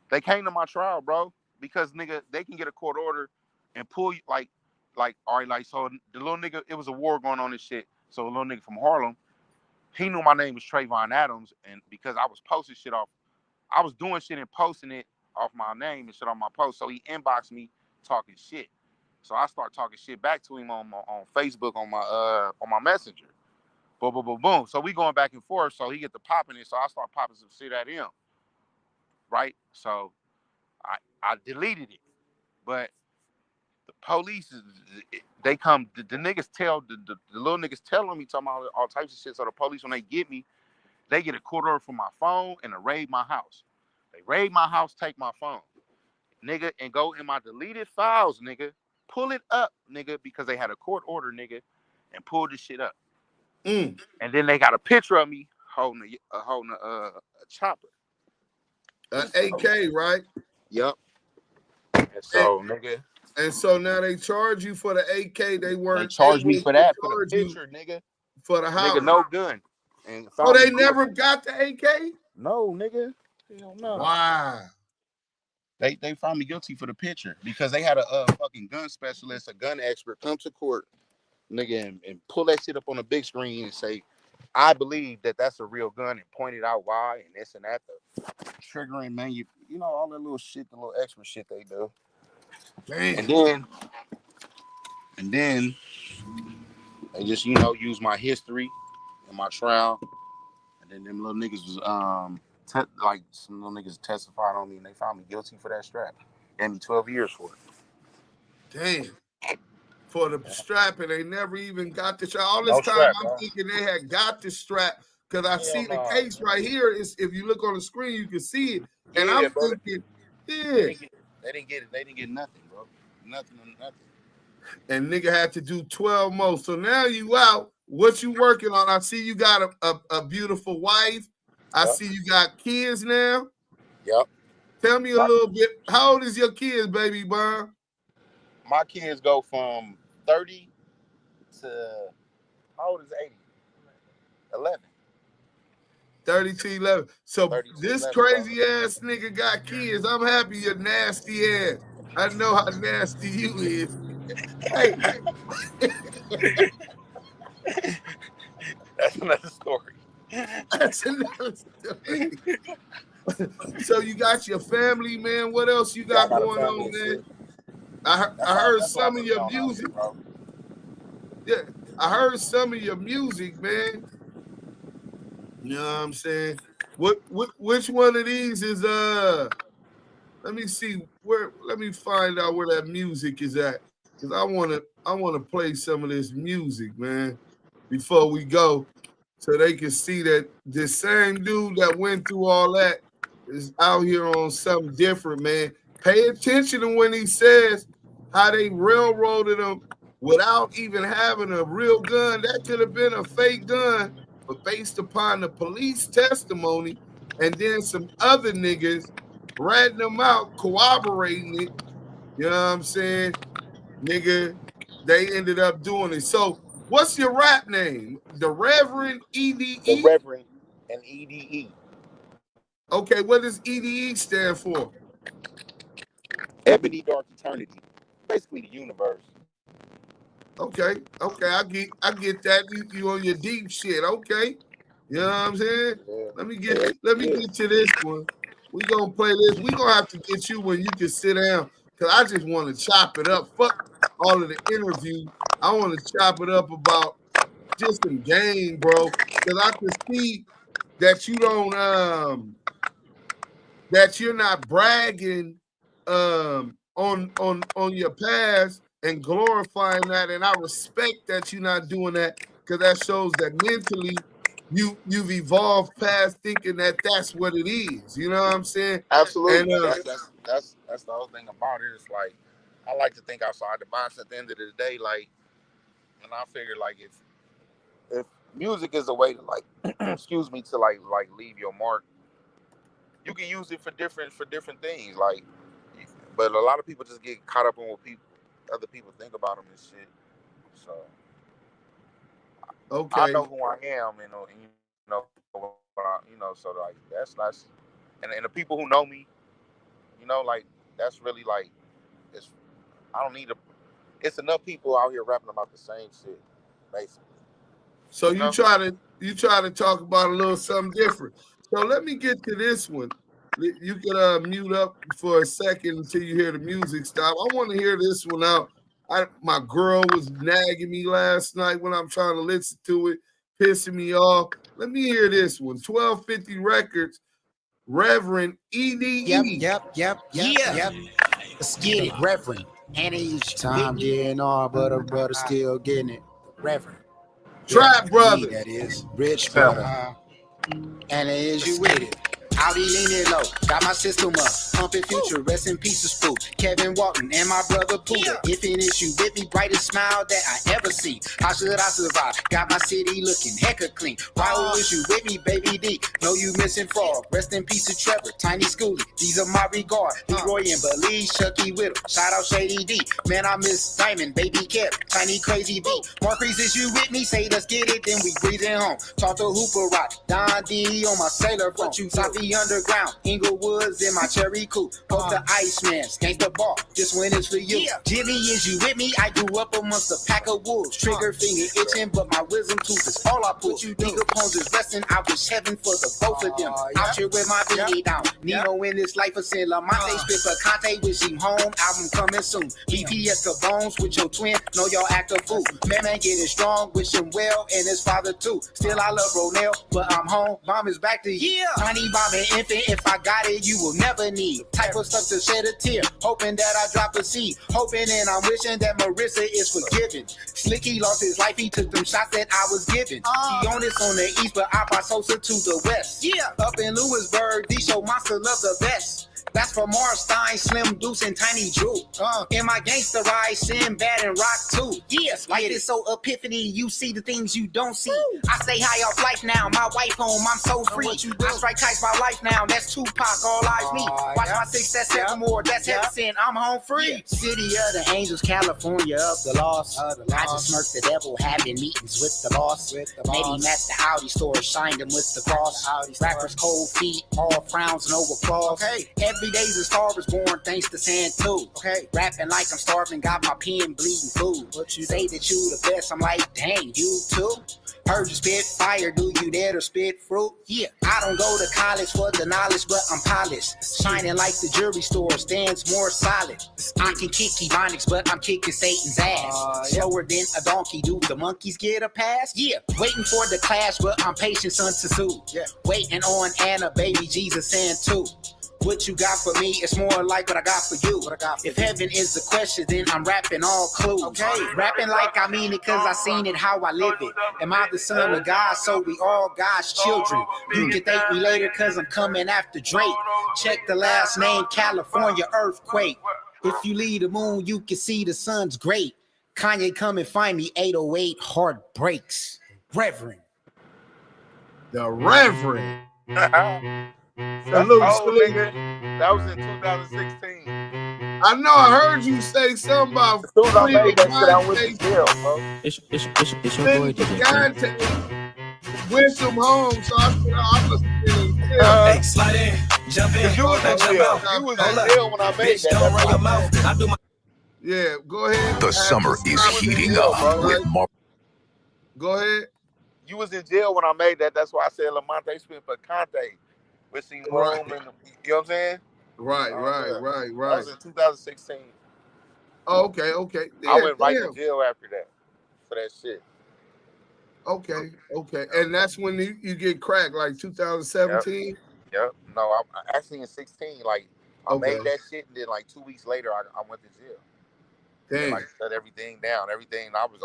They came to my trial, bro, because nigga, they can get a court order and pull you like, all right, like, so the little nigga, it was a war going on and shit. So a little nigga from Harlem, he knew my name was Trayvon Adams, and because I was posting shit off, I was doing shit and posting it off my name and shit on my post. So he inboxed me talking shit. So I start talking shit back to him on Facebook on my messenger. Boom, boom, boom, boom. So we going back and forth. So he get to popping it. So I start popping some shit at him. Right? So I deleted it. But the police, they come, the niggas tell, the little niggas telling me, talking about all types of shit. So the police, when they get me, they get a court order from my phone and they raid my house. They raid my house, take my phone, nigga, and go in my deleted files, nigga. Pull it up, nigga, because they had a court order, nigga, and pull this shit up. And then they got a picture of me holding a chopper. An AK, right? Yep. And so, nigga. And so now they charge you for the AK. They charged me for that, for the picture, nigga. For the house. Nigga, no gun. And so they never got the AK? No, nigga. Hell no. Wow. They found me guilty for the picture because they had a fucking gun specialist, a gun expert come to court, nigga, and pull that shit up on a big screen and say, I believe that that's a real gun, and point it out why and this and that, the triggering, man, you know, all that little shit, the little extra shit they do. Damn. And then they just, you know, use my history and my trial, and then them little niggas was like some little niggas testified on me and they found me guilty for that strap. Gave me 12 years for it. Damn. For the strap, and they never even got the strap. All this No time strap, I'm thinking they had got the strap because I see the case right here. Is if you look on the screen, you can see it. And I'm thinking, They didn't get it. They didn't get nothing, bro. Nothing. And nigga had to do 12 more. So now you out. What you working on? I see you got a beautiful wife. I see you got kids now. Yep. Tell me a little bit. How old is your kids, baby boy? My kids go from 30 to, how old is 80? 11. 30 to 11. So this 11, crazy ass nigga got kids. I'm happy you're nasty ass. I know how nasty you is. Hey. That's another story. That's another story. So you got your family, man. What else you got going on, man? I heard some of your music. Yeah, I heard some of your music, man. You know what I'm saying? Which one of these is let me see let me find out where that music is at. Because I wanna play some of this music, man, before we go. So they can see that this same dude that went through all that is out here on something different, man. Pay attention to when he says how they railroaded him without even having a real gun. That could have been a fake gun, but based upon the police testimony and then some other niggas ratting them out, corroborating it, you know what I'm saying? Nigga, they ended up doing it. So what's your rap name? The Reverend Ede? The Reverend and Ede. Okay, what does Ede stand for? Ebony Dark Eternity. Basically the universe. Okay, I get that. You on your deep shit, okay. You know what I'm saying? Yeah. Let me get to this one. We gonna play this. We gonna have to get you when you can sit down, cause I just want to chop it up. Fuck all of the interview. I want to chop it up about just some game, bro. Cause I can see that you don't that you're not bragging on your past and glorifying that, and I respect that you're not doing that, because that shows that mentally you've evolved past thinking that that's what it is. You know what I'm saying? Absolutely. And That's the whole thing about it. It's like I like to think outside the box. At the end of the day, like, and I figure like if music is a way to like excuse me, to like leave your mark, you can use it for different things. Like, but a lot of people just get caught up in what other people think about them and shit. So okay, I know who I am, and you know what so like that's and the people who know me, like that's really like I don't need it's enough people out here rapping about the same shit, basically. So you try to talk about a little something different. So let me get to this one. You can mute up for a second until you hear the music stop. I want to hear this one out. My girl was nagging me last night when I'm trying to listen to it, pissing me off. Let me hear this one. 1250 Records, Reverend Ede. Yep. Let's get it, Reverend. And each time getting all, but a brother still getting it. Reverend. Trap brother. That is rich brother. And it is you with it. Audi leaning low, got my system up, pumping future, rest in peace to Spook, Kevin Walton, and my brother Pooh. If an issue with me, brightest smile that I ever see. How should I survive? Got my city looking hecka clean. Why is you with me, baby D? Know you missing frog, rest in peace to Trevor, Tiny Schoolie. These are my regard, Leroy and Belize, Chucky Whittle, shout out Shady D. Man, I miss Diamond, Baby Kev, Tiny Crazy B. Marquise, is you with me? Say let's get it, then we breathing home. Talk to Hooper Rock, Don D on my sailor phone. Safi Underground, Inglewoods in my cherry coupe. Post the Iceman, skank the ball. This one is for you. Jimmy, is you with me? I grew up amongst a pack of wolves. Trigger finger itching, but my wisdom tooth is all I put. Nigga Pones is resting. I wish heaven for the both of them. Out here with my baby down. Nino in this life of sin. Lamonte spit for Conte, wish him home. Album coming soon. BPS the bones with your twin. Know y'all act a fool. Man, getting strong. Wish him well and his father too. Still I love Ronell, but I'm home. Mom is back to you. Tiny bomb and infant. If I got it, you will never need. Type of stuff to shed a tear. Hoping that I drop a seed. Hoping and I'm wishing that Marissa is forgiven. Slicky lost his life. He took them shots that I was given. He on this on the east, but I brought Sosa to the west. Up in Lewisburg, these show monster love the best. That's for Marstein, Slim Deuce, and Tiny Drew. In my gangster ride, Sinbad and Rock too. Yes, life is so epiphany. You see the things you don't see. I stay high off life now. My wife home, I'm so free. I strike kites my life now. That's Tupac, all eyes me. Watch my 6, that's 7 more. That's Heaven, I'm home free. City of the Angels, California of the lost. I just smirked the devil, having meetings with the boss. Met him at the Audi store, shined him with the cross. Rappers cold feet, all frowns, no applause. Every day's a star was born, thanks to Sand too. Rapping like I'm starving, got my pen bleeding food. What you say that you the best? I'm like, dang, you too. Heard you spit fire, do you dare to spit fruit? I don't go to college for the knowledge, but I'm polished. Shining like the jewelry store, stands more solid. I can kick Ebonics, but I'm kicking Satan's ass. Slower than a donkey, do the monkeys get a pass? Waiting for the clash, but I'm patient, son to sue. Waiting on Anna, baby Jesus, and too. What you got for me is more like what I got for you. If heaven is the question, then I'm rapping all clues. Rapping like I mean it cause I seen it how I live it. Am I the son of God? So we all God's children. You can thank me later cause I'm coming after Drake. Check the last name, California earthquake. If you leave the moon, you can see the sun's great. Kanye come and find me, 808 heart breaks. Reverend. The Reverend. Salute, nigga. That was in 2016. I know. I heard you say something about. As soon as I made that shit, I went to jail, bro. It's your boy DJ. Went him home, so I said, I must have been in jail. Hey, slide in, jump in. You was in jail. You was in jail when I made that. Don't run your mouth. I do my. Yeah, go ahead. The summer is heating up with more. Go ahead. You was in jail when I made that. That's why I said Lamonte spit for Conte. Whistling Right. Room, and you know what I'm saying? Right. That was in 2016. Oh, okay. I Yeah, went right to damn. jail after that for that shit. Okay. Yep. And that's when you get cracked, like 2017? Yep. No, I actually in 16, like, I Okay. made that shit, and then, like, 2 weeks later, I went to jail. And, Damn. like, shut everything down. Everything, I was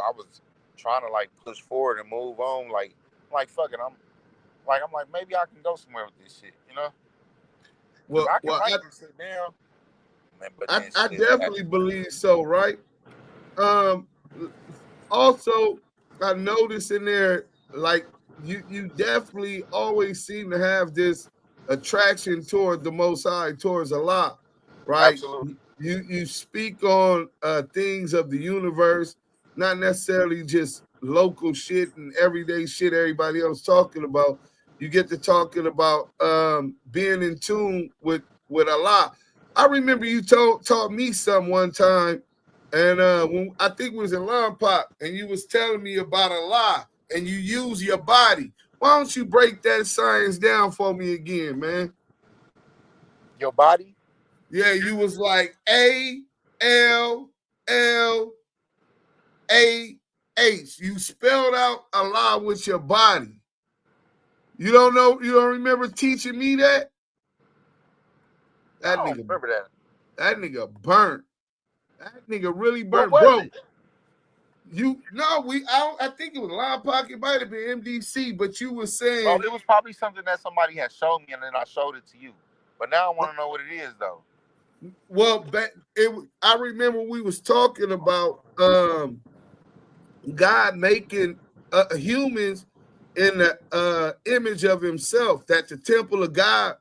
trying to, like, push forward and move on. Like, fuck it. I'm like, maybe I can go somewhere with this shit, you know? Because I can write this shit down. Man, but then I shit definitely believe so, right? Also, I noticed in there, like you definitely always seem to have this attraction toward the Most High, towards Allah, right? Absolutely. You speak on things of the universe, not necessarily just local shit and everyday shit everybody else talking about. You get to talking about being in tune with Allah. I remember you taught me some one time. And when I think it was in Lawn Pop, and you was telling me about Allah, and you use your body. Why don't you break that science down for me again, man? Your body? Yeah, you was like ALLAH. You spelled out Allah with your body. You don't know? You don't remember teaching me that? I don't remember that. That nigga burnt. That nigga really What burnt, was bro. it? I think it was Line Pocket, might have been MDC, but you were saying. Oh, it was probably something that somebody had shown me, and then I showed it to you. But now I want to know what it is, though. Well, I remember we was talking about God making humans in the image of Himself. That the temple of God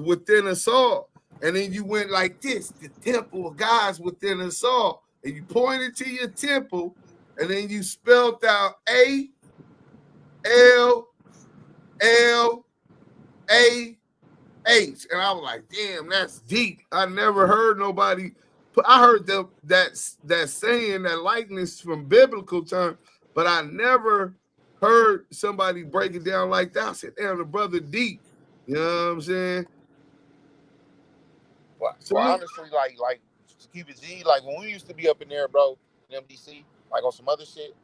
within us all. And then you went like this: the temple of God's within us all. And you pointed to your temple, and then you spelled out ALLAH. And I was like, damn, that's deep. I never heard nobody. I heard that saying, that likeness from biblical terms, but I never heard somebody break it down like that. I said, damn, the brother deep. You know what I'm saying? Well, honestly, like to keep it G, like when we used to be up in there, bro, in MDC, like on some other shit,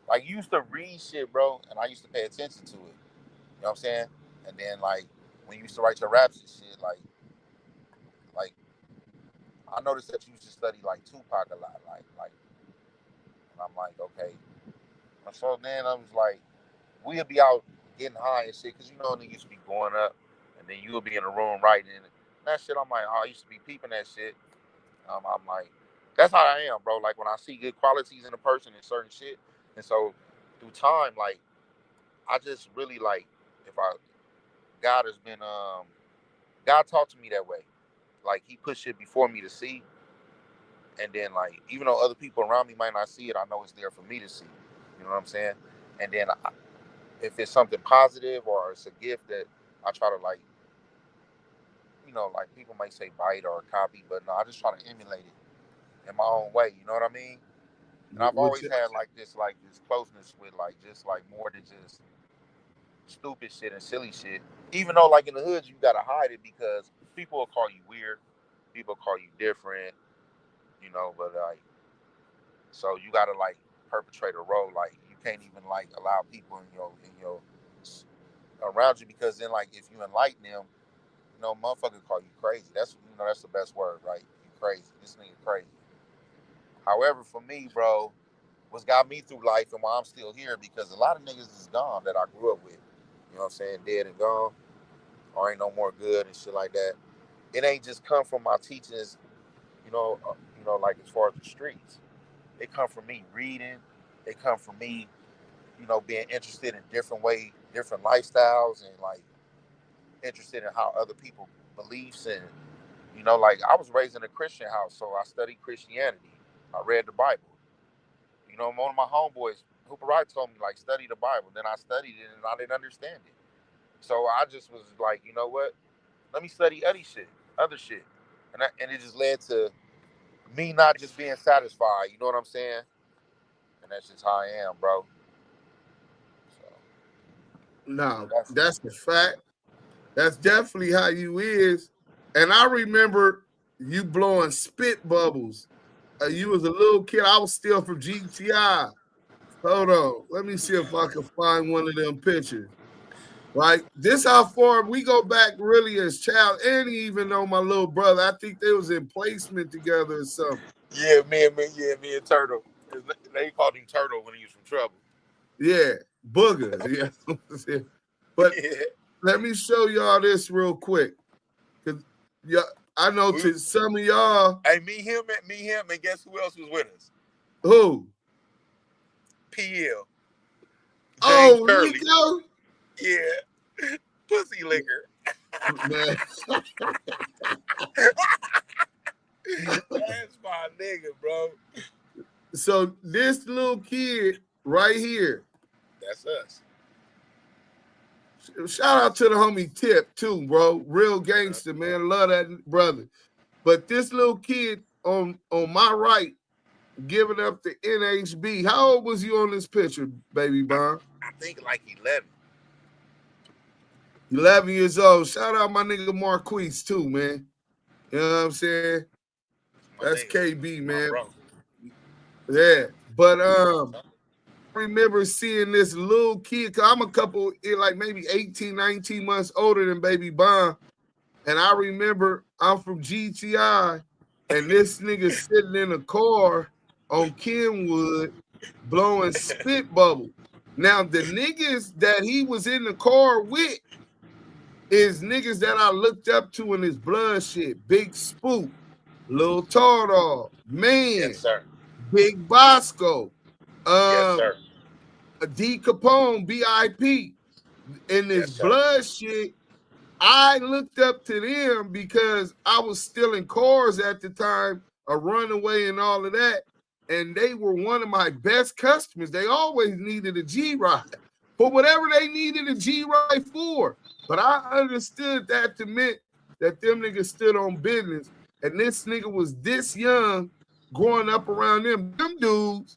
like you used to read shit, bro, and I used to pay attention to it. You know what I'm saying? And then like when you used to write your raps and shit, like I noticed that you used to study like Tupac a lot, like, and I'm like, okay. And so then I was like, we'll be out getting high and shit, cause you know niggas used to be going up, and then you'll be in the room writing and that shit. I'm like, oh, I used to be peeping that shit. I'm like, that's how I am, bro. Like when I see good qualities in a person and certain shit, and so through time, like I just really like God has been God talked to me that way. Like He put shit before me to see, and then like even though other people around me might not see it, I know it's there for me to see. You know what I'm saying? And then if it's something positive or it's a gift that I try to like, you know, like people might say bite or copy, but no, I just try to emulate it in my own way. You know what I mean? And I've always had like this closeness with like just like more than just stupid shit and silly shit. Even though like in the hood you gotta hide it because people will call you weird, people call you different, you know. But like, so you gotta like perpetrate a role. Like you can't even like allow people in your around you, because then like if you enlighten them, you know, motherfucker call you crazy. That's that's the best word, right? You crazy. This nigga crazy. However, for me, bro, what's got me through life and why I'm still here, because a lot of niggas is gone that I grew up with. You know what I'm saying? Dead and gone, or ain't no more good and shit like that. It ain't just come from my teachings, like as far as the streets. It come from me reading. It come from me, being interested in different lifestyles, and like interested in how other people beliefs, and like I was raised in a Christian house, so I studied Christianity. I read the Bible. One of my homeboys, Hooper Wright, told me like study the Bible. Then I studied it and I didn't understand it. So I just was like, you know what? Let me study other shit. And it just led to me not just being satisfied. You know what I'm saying? And that's just how I am, bro. So, No, that's the fact. That's definitely how you is. And I remember you blowing spit bubbles. You was a little kid. I was still from GTI. Hold on. Let me see if I can find one of them pictures. Right? This how far we go back really as child. And even though my little brother, I think they was in placement together or something. Yeah, me and Turtle. They called him Turtle when he was from trouble. Yeah, boogers. Yeah. But let me show y'all this real quick. Cause I know to some of y'all. Hey, me, him, and guess who else was with us? Who? PL. Oh, Nico? Yeah. Pussy liquor. Man. That's my nigga, bro. So this little kid right here. That's us. Shout out to the homie Tip too, bro. Real gangster, man. Love that brother. But this little kid on my right giving up the NHB. How old was you on this picture, Baby Bomb? I think like 11. 11 years old. Shout out my nigga Marquise too, man. You know what I'm saying? That's nigga. KB, man. Yeah. But I remember seeing this little kid, cause I'm a couple, like maybe 18, 19 months older than Baby Bomb. And I remember I'm from GTI, and this nigga sitting in a car on Kenwood blowing spit bubbles. Now, the niggas that he was in the car with is niggas that I looked up to in his blood shit. Big Spook, Lil Tardog, Man, yes, sir. Big Bosco, yes, sir. D Capone, BIP. In this blood shit, I looked up to them because I was stealing cars at the time, a runaway and all of that. And they were one of my best customers. They always needed a G-Ride for whatever they needed a G-Ride for. But I understood that to mean that them niggas stood on business. And this nigga was this young growing up around them. Them dudes,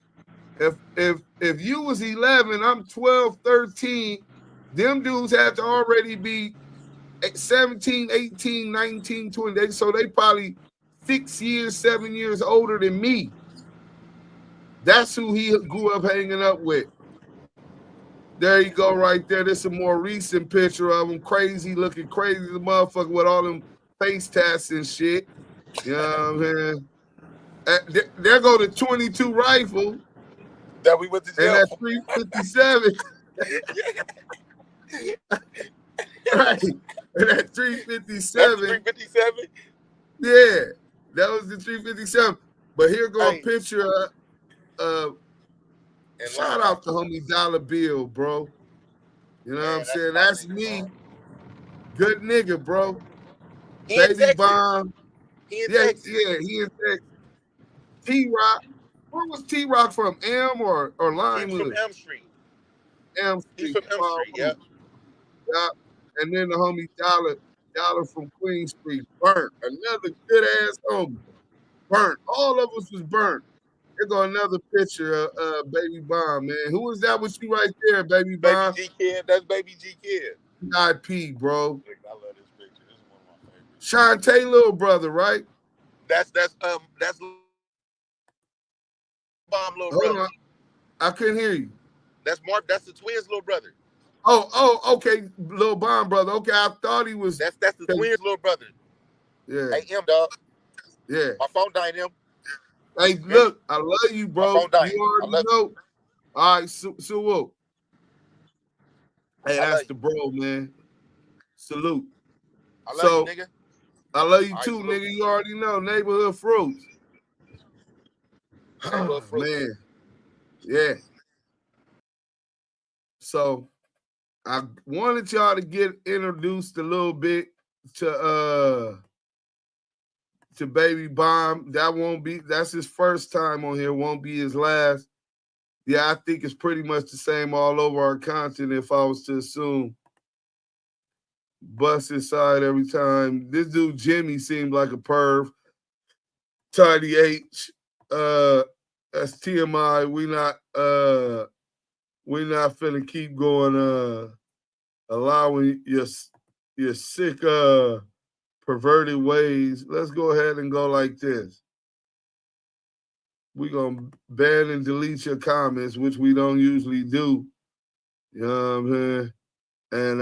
if you was 11, I'm 12, 13, them dudes had to already be 17, 18, 19, 20. So they probably 6 years, 7 years older than me. That's who he grew up hanging up with. There you go right there. This is a more recent picture of him. Crazy, looking crazy, the motherfucker with all them face tats and shit. You know what I'm saying? There go the 22 rifle. That we went to jail. And that 357. Right. And that 357. That's 357? Yeah. That was the 357. But here go a picture of shout out to homie Dollar Bill, bro. You know what I'm saying? That's me. Bro. Good nigga, bro. Baby Bomb. He in Texas. He in Texas. T-Rock. Where was T-Rock from? M or Limewood? He's from M Street. M Street. He's from M Street, yeah. Yeah. And then the homie Dollar from Queen Street. Burnt. Another good ass homie. Burnt. All of us was burnt. Here go another picture of Baby Bomb, man. Who is that with you right there, Baby Bomb? Baby G Kid. That's Baby G Kid. IP, bro. I love this picture. This is one of my favorites. Shantae little brother, right? That's Bomb little brother. On. I couldn't hear you. That's the twins' little brother. Oh, okay, little Bomb brother. Okay, I thought he was. That's the twins' little brother. Yeah. Hey, M, dog. Yeah. My phone died, M. Hey, look, I love you, bro. You already know. All right, so hey, that's the bro, man. Salute. I love you, nigga. I love you too, nigga. You already know. Neighborhood fruits. Neighborhood fruits. Man. Yeah. So I wanted y'all to get introduced a little bit to Baby Bomb. That's his first time on here, won't be his last. Yeah, I think it's pretty much the same all over our content if I was to assume. Bust inside every time. This dude Jimmy seemed like a perv. Tidy H. That's TMI. We not finna keep going allowing your sick, perverted ways. Let's go ahead and go like this. We're going to ban and delete your comments, which we don't usually do. You know what I'm saying? And,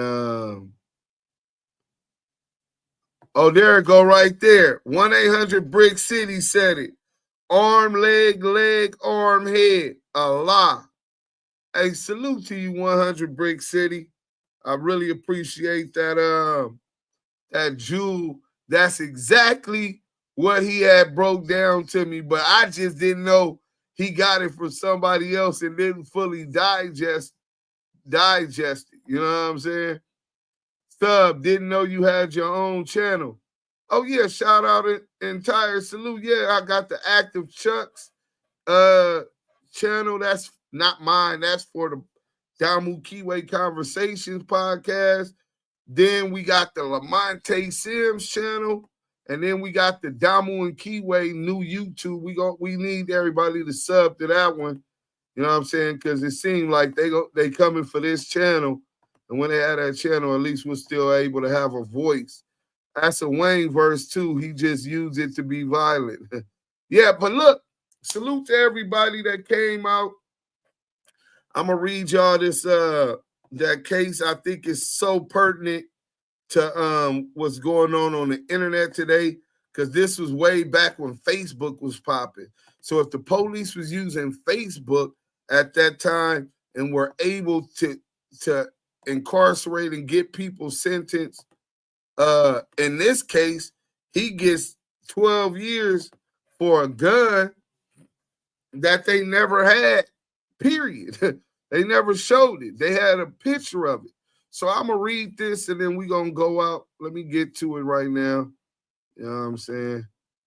oh, there it go right there. 1-800-BRICK City said it. Arm, leg, arm, head. Allah. Hey, salute to you, 100 Brick City. I really appreciate that. That jewel. That's exactly what he had broke down to me, but I just didn't know he got it from somebody else and didn't fully digest it. You know what I'm saying? Stub, didn't know you had your own channel. Oh yeah, shout out an entire salute. Yeah, I got the Active Chucks channel. That's not mine. That's for the Damu and Kiwe Conversations podcast. Then we got the Lamonte Sims channel. And then we got the Damu and Kiwe new YouTube. We need everybody to sub to that one. You know what I'm saying? Because it seemed like they coming for this channel. And when they had that channel, at least we're still able to have a voice. That's a Wayne verse too. He just used it to be violent. Yeah, but look, salute to everybody that came out. I'm gonna read y'all this that case. I think is so pertinent to what's going on the internet today, because this was way back when Facebook was popping. So if the police was using Facebook at that time and were able to incarcerate and get people sentenced, in this case, he gets 12 years for a gun that they never had, period. They never showed it. They had a picture of it. So I'm going to read this and then we're going to go out. Let me get to it right now. You know what I'm saying?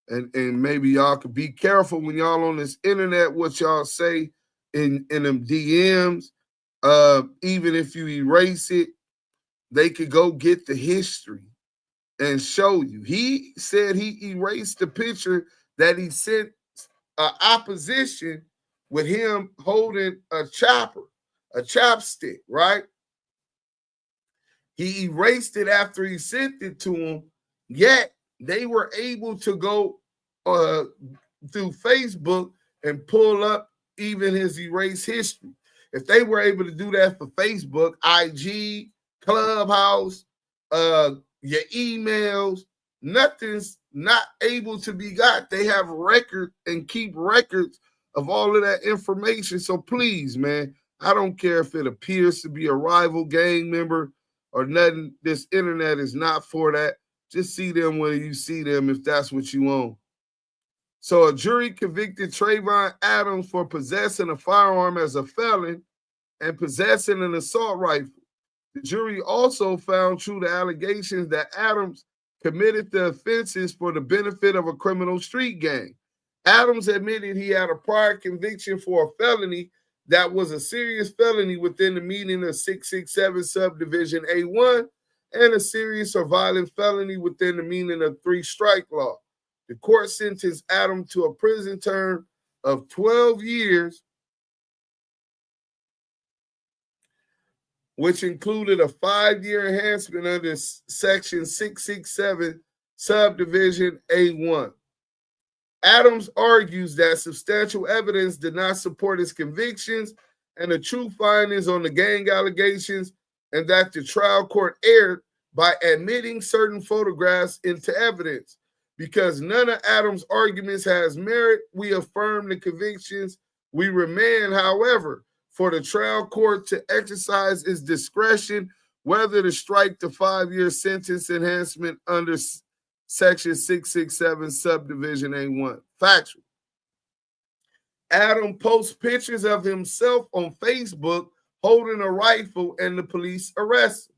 And maybe y'all could be careful when y'all on this internet, what y'all say in them DMs. Even if you erase it, they could go get the history and show you. He said he erased the picture that he sent opposition with him holding a chopstick, right? He erased it after he sent it to him, yet they were able to go through Facebook and pull up even his erased history. If they were able to do that for Facebook, IG, Clubhouse, your emails, nothing's not able to be got. They have record and keep records of all of that information. So please, man, I don't care if it appears to be a rival gang member or nothing. This internet is not for that. Just see them when you see them if that's what you want. So a jury convicted Trayvon Adams for possessing a firearm as a felon and possessing an assault rifle. The jury also found true the allegations that Adams committed the offenses for the benefit of a criminal street gang. Adams admitted he had a prior conviction for a felony that was a serious felony within the meaning of 667 subdivision A1 and a serious or violent felony within the meaning of 3 strike law. The court sentenced Adams to a prison term of 12 years, which included a 5-year enhancement under section 667 subdivision A1. Adams argues that substantial evidence did not support his convictions and the true findings on the gang allegations, and that the trial court erred by admitting certain photographs into evidence. Because none of Adams' arguments has merit, we affirm the convictions. We remand, however, for the trial court to exercise its discretion whether to strike the 5-year sentence enhancement under section 667 subdivision A1. Factual. Adam posts pictures of himself on Facebook holding a rifle and the police arrest him.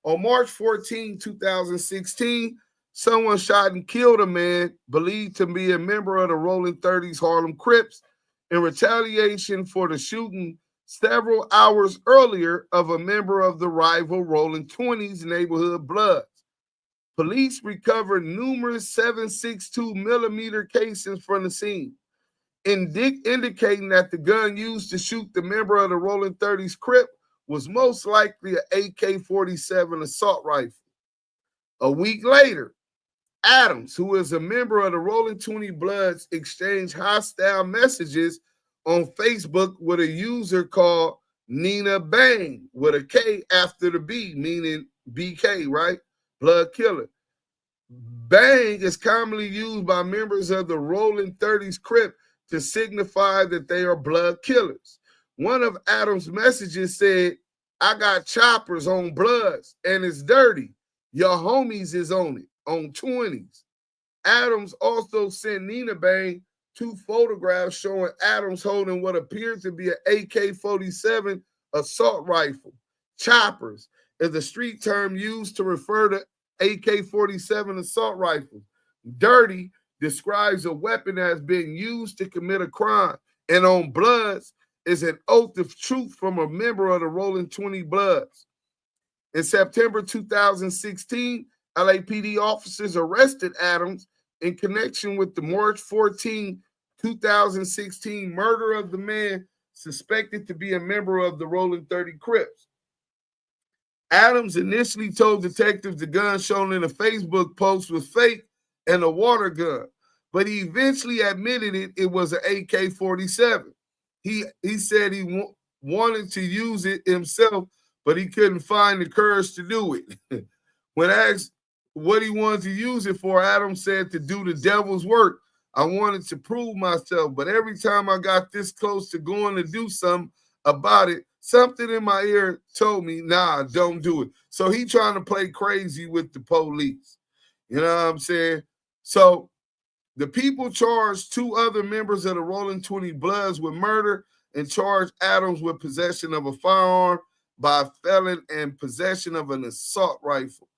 On March 14, 2016, someone shot and killed a man believed to be a member of the Rolling 30's Harlem Crips in retaliation for the shooting several hours earlier of a member of the rival Rolling 20's neighborhood Bloods. Police recovered numerous 7.62 millimeter casings from the scene, indicating that the gun used to shoot the member of the Rolling 30's Crip was most likely an AK-47 assault rifle. A week later, Adams, who is a member of the Rolling 20 Bloods, exchanged hostile messages on Facebook with a user called Nina Bang with a K after the B, meaning BK, right? Blood killer. Bang is commonly used by members of the Rolling 30's Crip to signify that they are blood killers. One of Adams' messages said, I got choppers on Bloods and it's dirty. Your homies is on it, on 20's. Adams also sent Nina Bang 2 photographs showing Adams holding what appeared to be an AK-47 assault rifle. Choppers is the street term used to refer to AK-47 assault rifles. Dirty describes a weapon that has been used to commit a crime. And on Bloods is an oath of truth from a member of the Rolling 20 Bloods. In September 2016, LAPD officers arrested Adams in connection with the March 14, 2016 murder of the man suspected to be a member of the Rolling 30 Crips. Adams initially told detectives the gun shown in a Facebook post was fake and a water gun, but he eventually admitted it was an AK-47. He said he wanted to use it himself, but he couldn't find the courage to do it. When asked what he wanted to use it for, Adams said to do the devil's work. I wanted to prove myself, but every time I got this close to going to do something about it, something in my ear told me, nah, don't do it. So he trying to play crazy with the police. You know what I'm saying? So the people charged 2 other members of the Rolling 20 Bloods with murder and charged Adams with possession of a firearm by a felon and possession of an assault rifle.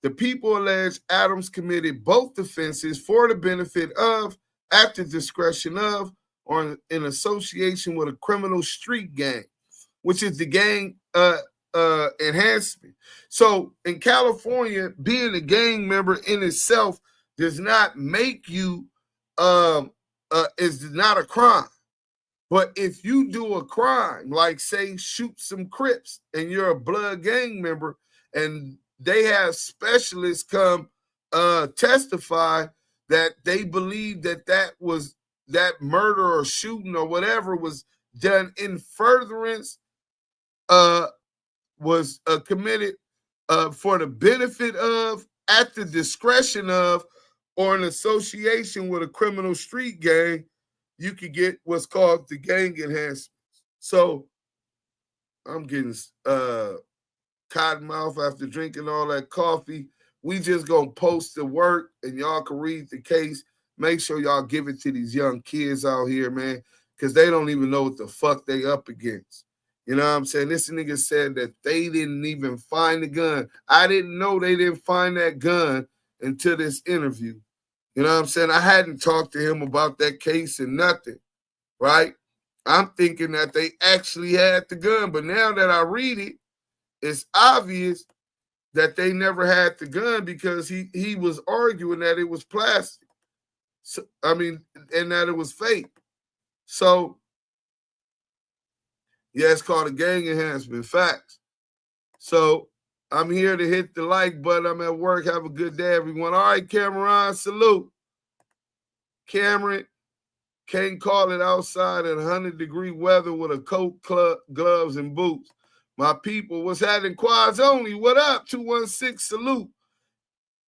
The people allege Adams committed both offenses for the benefit of, at the discretion of, or in association with a criminal street gang, which is the gang enhancement. So in California, being a gang member in itself does not make you is not a crime. But if you do a crime, like say shoot some Crips and you're a blood gang member and they have specialists come testify that they believe that murder or shooting or whatever was done in furtherance, was committed for the benefit of, at the discretion of, or in association with a criminal street gang, you could get what's called the gang enhancement. So I'm getting cotton mouth after drinking all that coffee. We just gonna post the work and y'all can read the case. Make sure y'all give it to these young kids out here, man, because they don't even know what the fuck they up against. You know what I'm saying? This nigga said that they didn't even find the gun. I didn't know they didn't find that gun until this interview. You know what I'm saying? I hadn't talked to him about that case and nothing, right? I'm thinking that they actually had the gun, but now that I read it, it's obvious that they never had the gun because he was arguing that it was plastic. So, I mean, and that it was fake. So, yeah, it's called a gang enhancement. Facts. So, I'm here to hit the like button. I'm at work. Have a good day, everyone. All right, Cameron, salute. Cameron can't call it outside in 100-degree weather with a coat, gloves, and boots. My people, what's happening? Quads only. What up? 216 salute.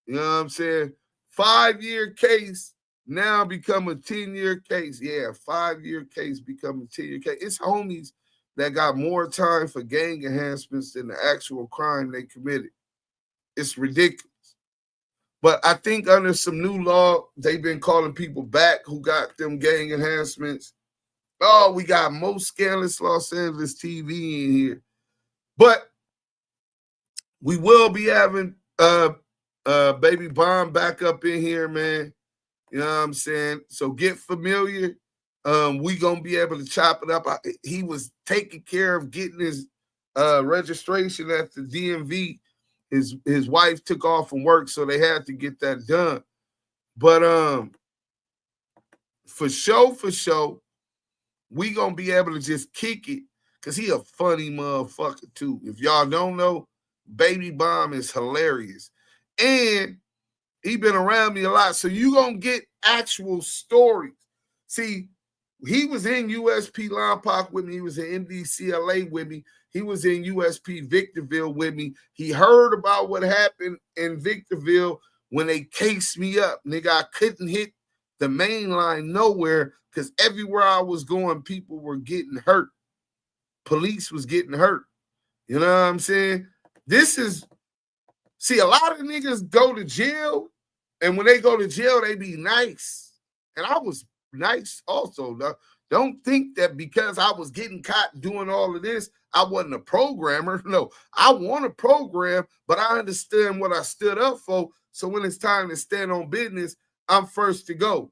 You know what I'm saying? 5-year case now become a 10-year case. Yeah, 5-year case become a 10-year case. It's homies that got more time for gang enhancements than the actual crime they committed. It's ridiculous. But I think under some new law, they've been calling people back who got them gang enhancements. Oh, we got most scandalous Los Angeles TV in here. But we will be having Baby Bomb back up in here, man. You know what I'm saying? So get familiar. We gonna be able to chop it up. He was taking care of getting his registration at the DMV. His wife took off from work, so they had to get that done. But for sure, we gonna be able to just kick it because he a funny motherfucker too. If y'all don't know, Baby Bomb is hilarious. And he been around me a lot. So you going to get actual stories. See, he was in USP Lompoc with me. He was in MDCLA with me. He was in USP Victorville with me. He heard about what happened in Victorville when they cased me up. Nigga, I couldn't hit the main line nowhere because everywhere I was going, people were getting hurt. Police was getting hurt. You know what I'm saying? See, a lot of niggas go to jail, and when they go to jail, they be nice. And I was nice also. Don't think that because I was getting caught doing all of this, I wasn't a programmer. No, I want to program, but I understand what I stood up for. So when it's time to stand on business, I'm first to go.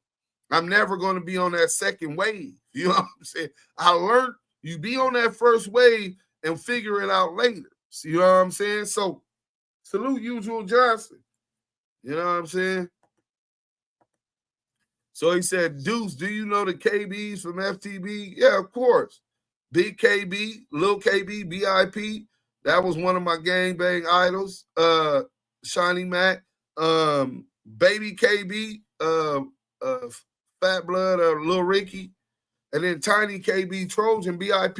I'm never going to be on that second wave. You know what I'm saying? I learned you be on that first wave and figure it out later. See, you know what I'm saying? So salute Usual Johnson. You know what I'm saying? So he said, Deuce, do you know the KBs from FTB? Yeah, of course. Big KB, Lil KB, BIP. That was one of my gangbang idols. Shawnee Mac, Baby KB, Fat Blood, Lil Ricky, and then Tiny KB Trojan, BIP.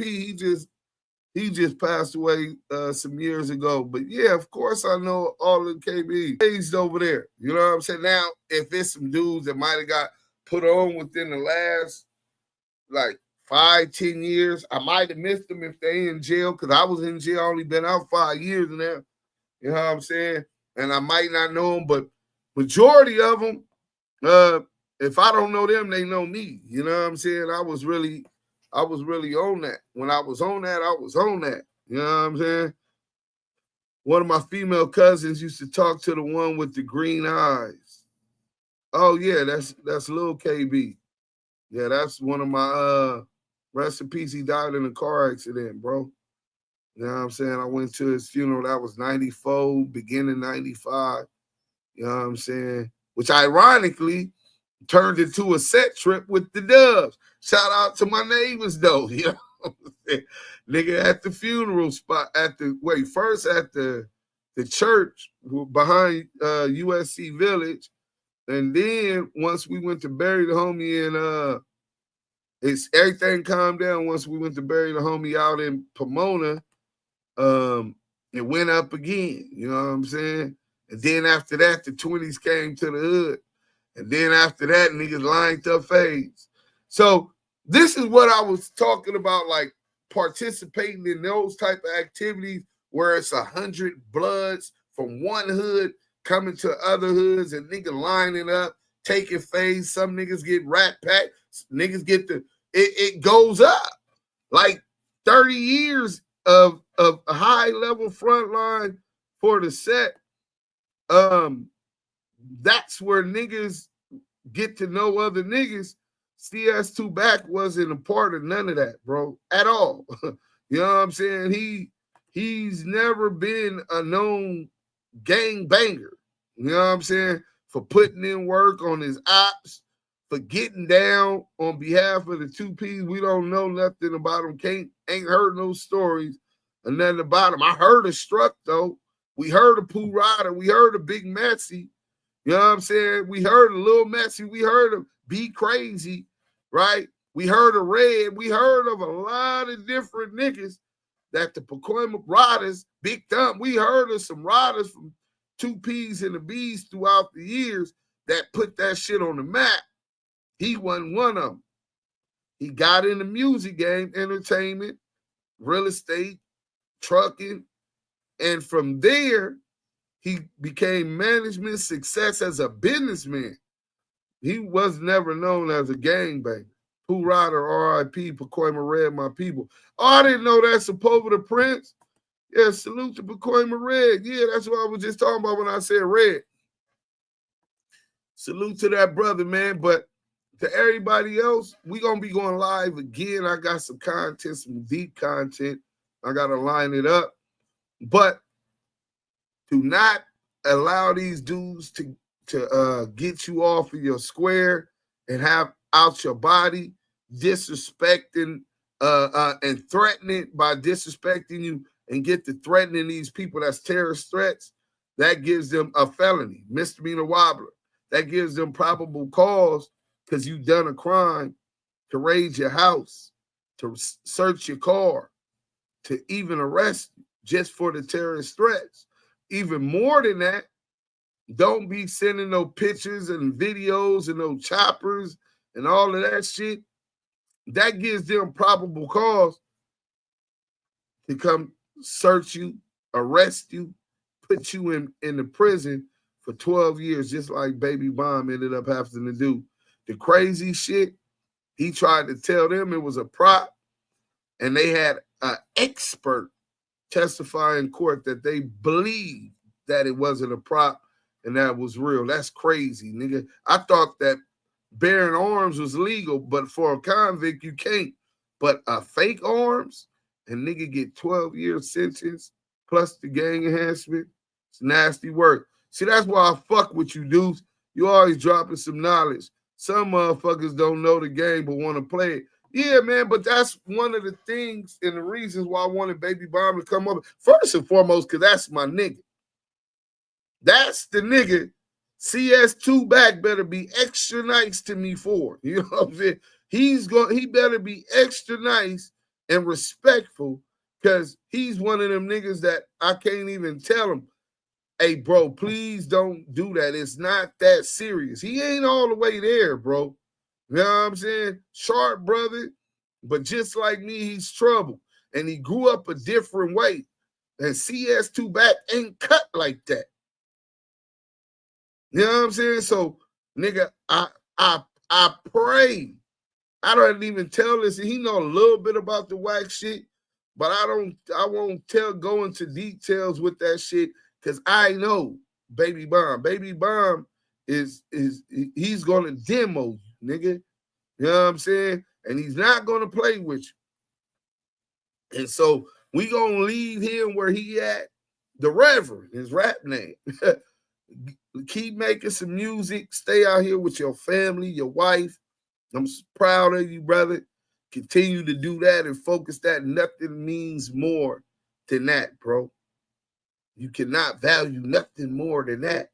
He just passed away some years ago. But yeah, of course I know all the KB raised over there. You know what I'm saying? Now, if it's some dudes that might have got put on within the last like 5-10 years, I might have missed them if they in jail, because I was in jail, only been out 5 years now. You know what I'm saying? And I might not know them, but majority of them, if I don't know them, they know me. You know what I'm saying? I was really on that. When I was on that, I was on that. You know what I'm saying? One of my female cousins used to talk to the one with the green eyes. Oh yeah, that's Lil KB. Yeah, that's one of my rest in peace. He died in a car accident, bro. You know what I'm saying? I went to his funeral. That was 94, beginning 95. You know what I'm saying? Which ironically turned into a set trip with the Dubs. Shout out to my neighbors though. You know what I'm saying? Nigga, at the funeral spot, first at the church behind USC Village. And then once we went to bury the homie in everything calmed down once we went to bury the homie out in Pomona. It went up again, you know what I'm saying? And then after that, the 20'S came to the hood. And then after that, niggas lined up fades. So this is what I was talking about, like participating in those type of activities where it's 100 bloods from one hood coming to other hoods and niggas lining up, taking fades. Some niggas get rat packed. Niggas get it goes up. Like 30 years of a high level front line for the set. That's where niggas get to know other niggas. CS2 Back wasn't a part of none of that, bro, at all. You know what I'm saying? He's never been a known gang banger. You know what I'm saying? For putting in work on his ops, for getting down on behalf of the 2Ps. We don't know nothing about him. Ain't heard no stories or nothing about him. I heard of Struck, though. We heard of Pooh Rider. We heard of Big Messy. You know what I'm saying? We heard of Lil Messy. We heard of Be Crazy, right? We heard of Red. We heard of a lot of different niggas that the Pacoima riders, Big Thumb. We heard of some riders from 2Ps and the B's throughout the years that put that shit on the map. He wasn't one of them. He got in the music game, entertainment, real estate, trucking, and from there, he became management success as a businessman. He was never known as a gangbanger. Pooh Rider, R.I.P., Pacoima Red, my people. Oh, I didn't know that's a Pover the Prince. Yeah, salute to Pacoima Red. Yeah, that's what I was just talking about when I said Red. Salute to that brother, man. But to everybody else, we're going to be going live again. I got some content, some deep content. I got to line it up. But do not allow these dudes to get you off of your square and have out your body, disrespecting and threatening by disrespecting you and get to threatening these people that's terrorist threats. That gives them a felony, misdemeanor wobbler. That gives them probable cause because you've done a crime to raid your house, to search your car, to even arrest you just for the terrorist threats. Even more than that, don't be sending no pictures and videos and no choppers and all of that shit. That gives them probable cause to come search you, arrest you, put you in the prison for 12 years, just like Baby Bomb ended up having to do. The crazy shit, he tried to tell them it was a prop, and they had an expert testify in court that they believed that it wasn't a prop and that was real. That's crazy, nigga. I thought that bearing arms was legal, but for a convict, you can't. But a fake arms, and nigga get 12 years sentence plus the gang enhancement. It's nasty work. See, that's why I fuck with you, dudes. You always dropping some knowledge. Some motherfuckers don't know the game but want to play it. Yeah, man, but that's one of the things and the reasons why I wanted Baby Bomb to come up. First and foremost, because that's my nigga. That's the nigga CS2 back better be extra nice to me for. You know what I'm saying? He better be extra nice and respectful because he's one of them niggas that I can't even tell him, hey, bro, please don't do that. It's not that serious. He ain't all the way there, bro. You know what I'm saying? Sharp brother, but just like me, he's trouble. And he grew up a different way. And CS2 back ain't cut like that. You know what I'm saying? So, nigga, I pray. I don't even tell this. He know a little bit about the whack shit, but I won't go into details with that shit because I know Baby Bomb. Baby Bomb he's gonna demo you, nigga. You know what I'm saying? And he's not gonna play with you. And so we gonna leave him where he at. The Reverend, his rap name. Keep making some music. Stay out here with your family, your wife. I'm proud of you, brother. Continue to do that and focus that. Nothing means more than that, bro. You cannot value nothing more than that.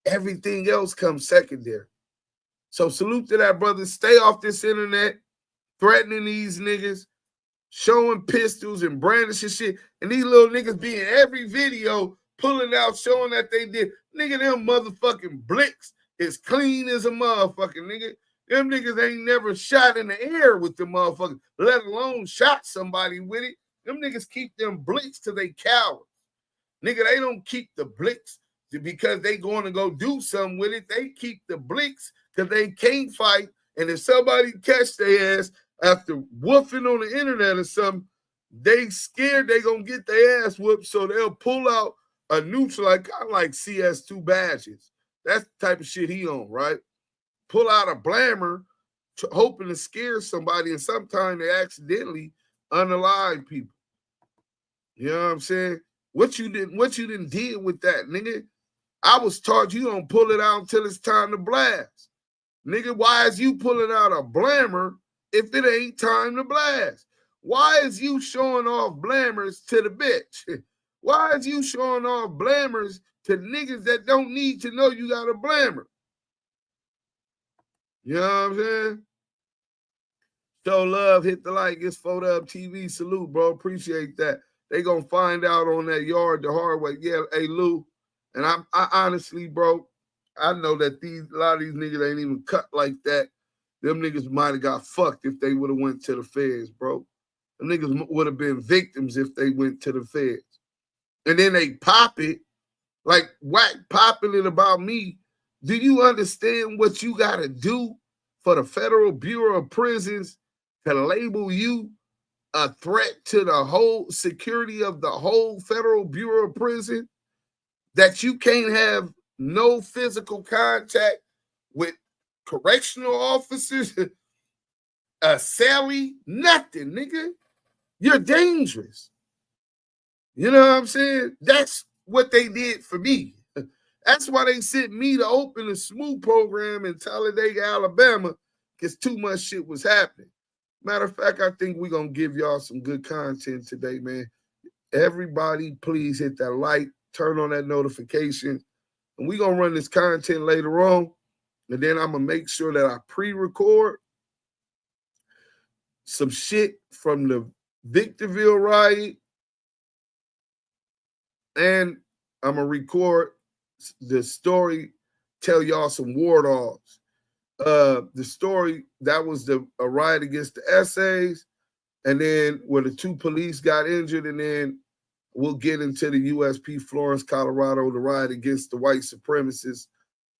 Everything else comes secondary. So salute to that, brother. Stay off this internet, threatening these niggas, showing pistols and brandishing shit. And these little niggas be in every video pulling out, showing that they did. Nigga, them motherfucking blicks is clean as a motherfucking nigga. Them niggas ain't never shot in the air with the motherfuckers, let alone shot somebody with it. Them niggas keep them blicks till they cowards. Nigga, they don't keep the blicks because they going to go do something with it. They keep the blicks because they can't fight. And if somebody catch their ass after woofing on the internet or something, they scared they going to get their ass whooped, so they'll pull out a neutral, like kind of like CS2 badges. That's the type of shit he on, right? Pull out a blammer, hoping to scare somebody, and sometimes they accidentally unalive people. You know what I'm saying? What you didn't deal with that, nigga? I was taught you don't pull it out until it's time to blast. Nigga, why is you pulling out a blammer if it ain't time to blast? Why is you showing off blammers to the bitch? Why is you showing off blammers to niggas that don't need to know you got a blammer? You know what I'm saying? Show love, hit the like. It's Photo Up TV. Salute, bro. Appreciate that. They gonna find out on that yard the hard way. Yeah, hey, Lou. And I honestly, bro, I know that a lot of these niggas ain't even cut like that. Them niggas might have got fucked if they would have went to the feds, bro. Them niggas would have been victims if they went to the feds. And then they pop it, like whack popping it about me. Do you understand what you got to do for the Federal Bureau of Prisons to label you a threat to the whole security of the whole Federal Bureau of Prison? That you can't have no physical contact with correctional officers, a cellie, nothing, nigga. You're dangerous. You know what I'm saying? That's what they did for me. That's why they sent me to open a SMOO program in Talladega, Alabama, because too much shit was happening. Matter of fact, I think we're going to give y'all some good content today, man. Everybody, please hit that like, turn on that notification. And we're going to run this content later on. And then I'm going to make sure that I pre-record some shit from the Victorville riot. And I'm going to record the story, tell y'all some war dogs. The story, that was a riot against the essays. And then where the 2 police got injured, and then we'll get into the USP Florence, Colorado, the riot against the white supremacists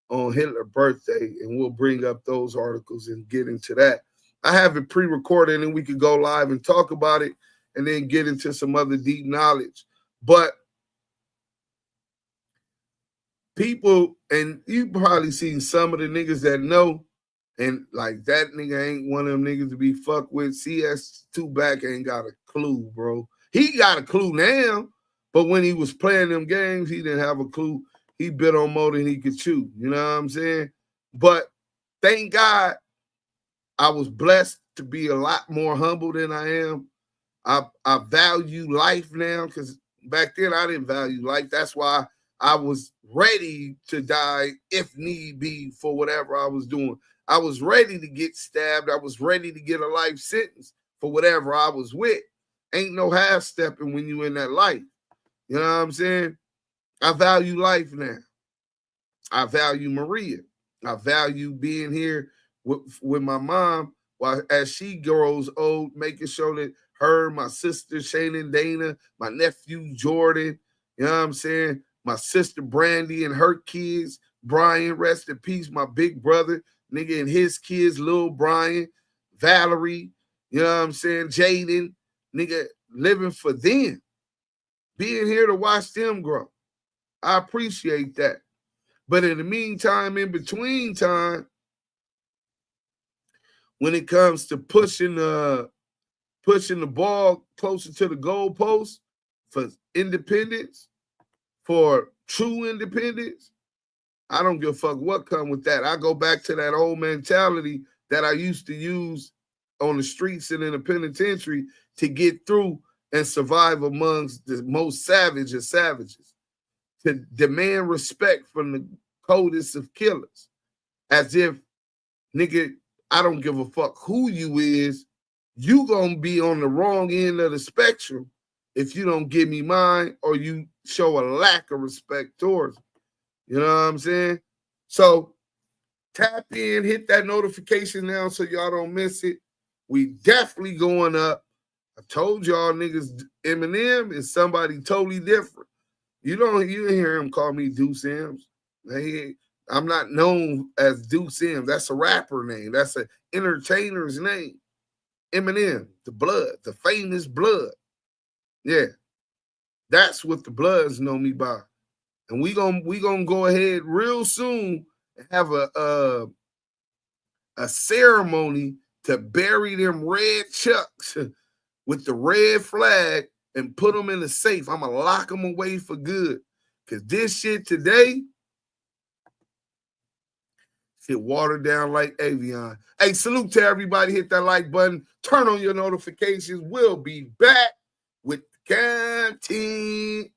on Hitler's birthday, and we'll bring up those articles and get into that. I have it pre-recorded, and we could go live and talk about it, and then get into some other deep knowledge. But people, and you probably seen some of the niggas that know, and like that nigga ain't one of them niggas to be fucked with. CS2 back ain't got a clue, bro. He got a clue now, but when he was playing them games, he didn't have a clue. He bit on more than he could chew. You know what I'm saying? But thank God I was blessed to be a lot more humble than I am. I value life now, because back then I didn't value life. That's why I was ready to die if need be for whatever I was doing. I was ready to get stabbed. I was ready to get a life sentence for whatever I was with. Ain't no half-stepping when you in that life. You know what I'm saying? I value life now. I value Maria. I value being here with my mom while as she grows old, making sure that her, my sister Shane Dana, my nephew Jordan, you know what I'm saying? My sister Brandy and her kids, Brian, rest in peace, my big brother, nigga, and his kids, Lil Brian, Valerie, you know what I'm saying? Jaden, nigga, living for them. Being here to watch them grow. I appreciate that. But in the meantime, in between time, when it comes to pushing the ball closer to the goalpost for independence, for true independence, I don't give a fuck what come with that. I go back to that old mentality that I used to use on the streets and in the penitentiary to get through and survive amongst the most savage of savages, to demand respect from the coldest of killers, as if, nigga, I don't give a fuck who you is, you gonna be on the wrong end of the spectrum if you don't give me mine or you show a lack of respect towards me. You know what I'm saying? So tap in, hit that notification now so y'all don't miss it. We definitely going up. I told y'all niggas Eminem is somebody totally different. You didn't hear him call me Duse M. I'm not known as Duse M. That's a rapper name. That's an entertainer's name. Eminem, the blood, the famous blood. Yeah. That's what the Bloods know me by. And we gonna go ahead real soon and have a ceremony to bury them red chucks with the red flag and put them in the safe. I'm gonna lock them away for good. Cause this shit today, shit watered down like Avion. Hey, salute to everybody. Hit that like button. Turn on your notifications. We'll be back with content.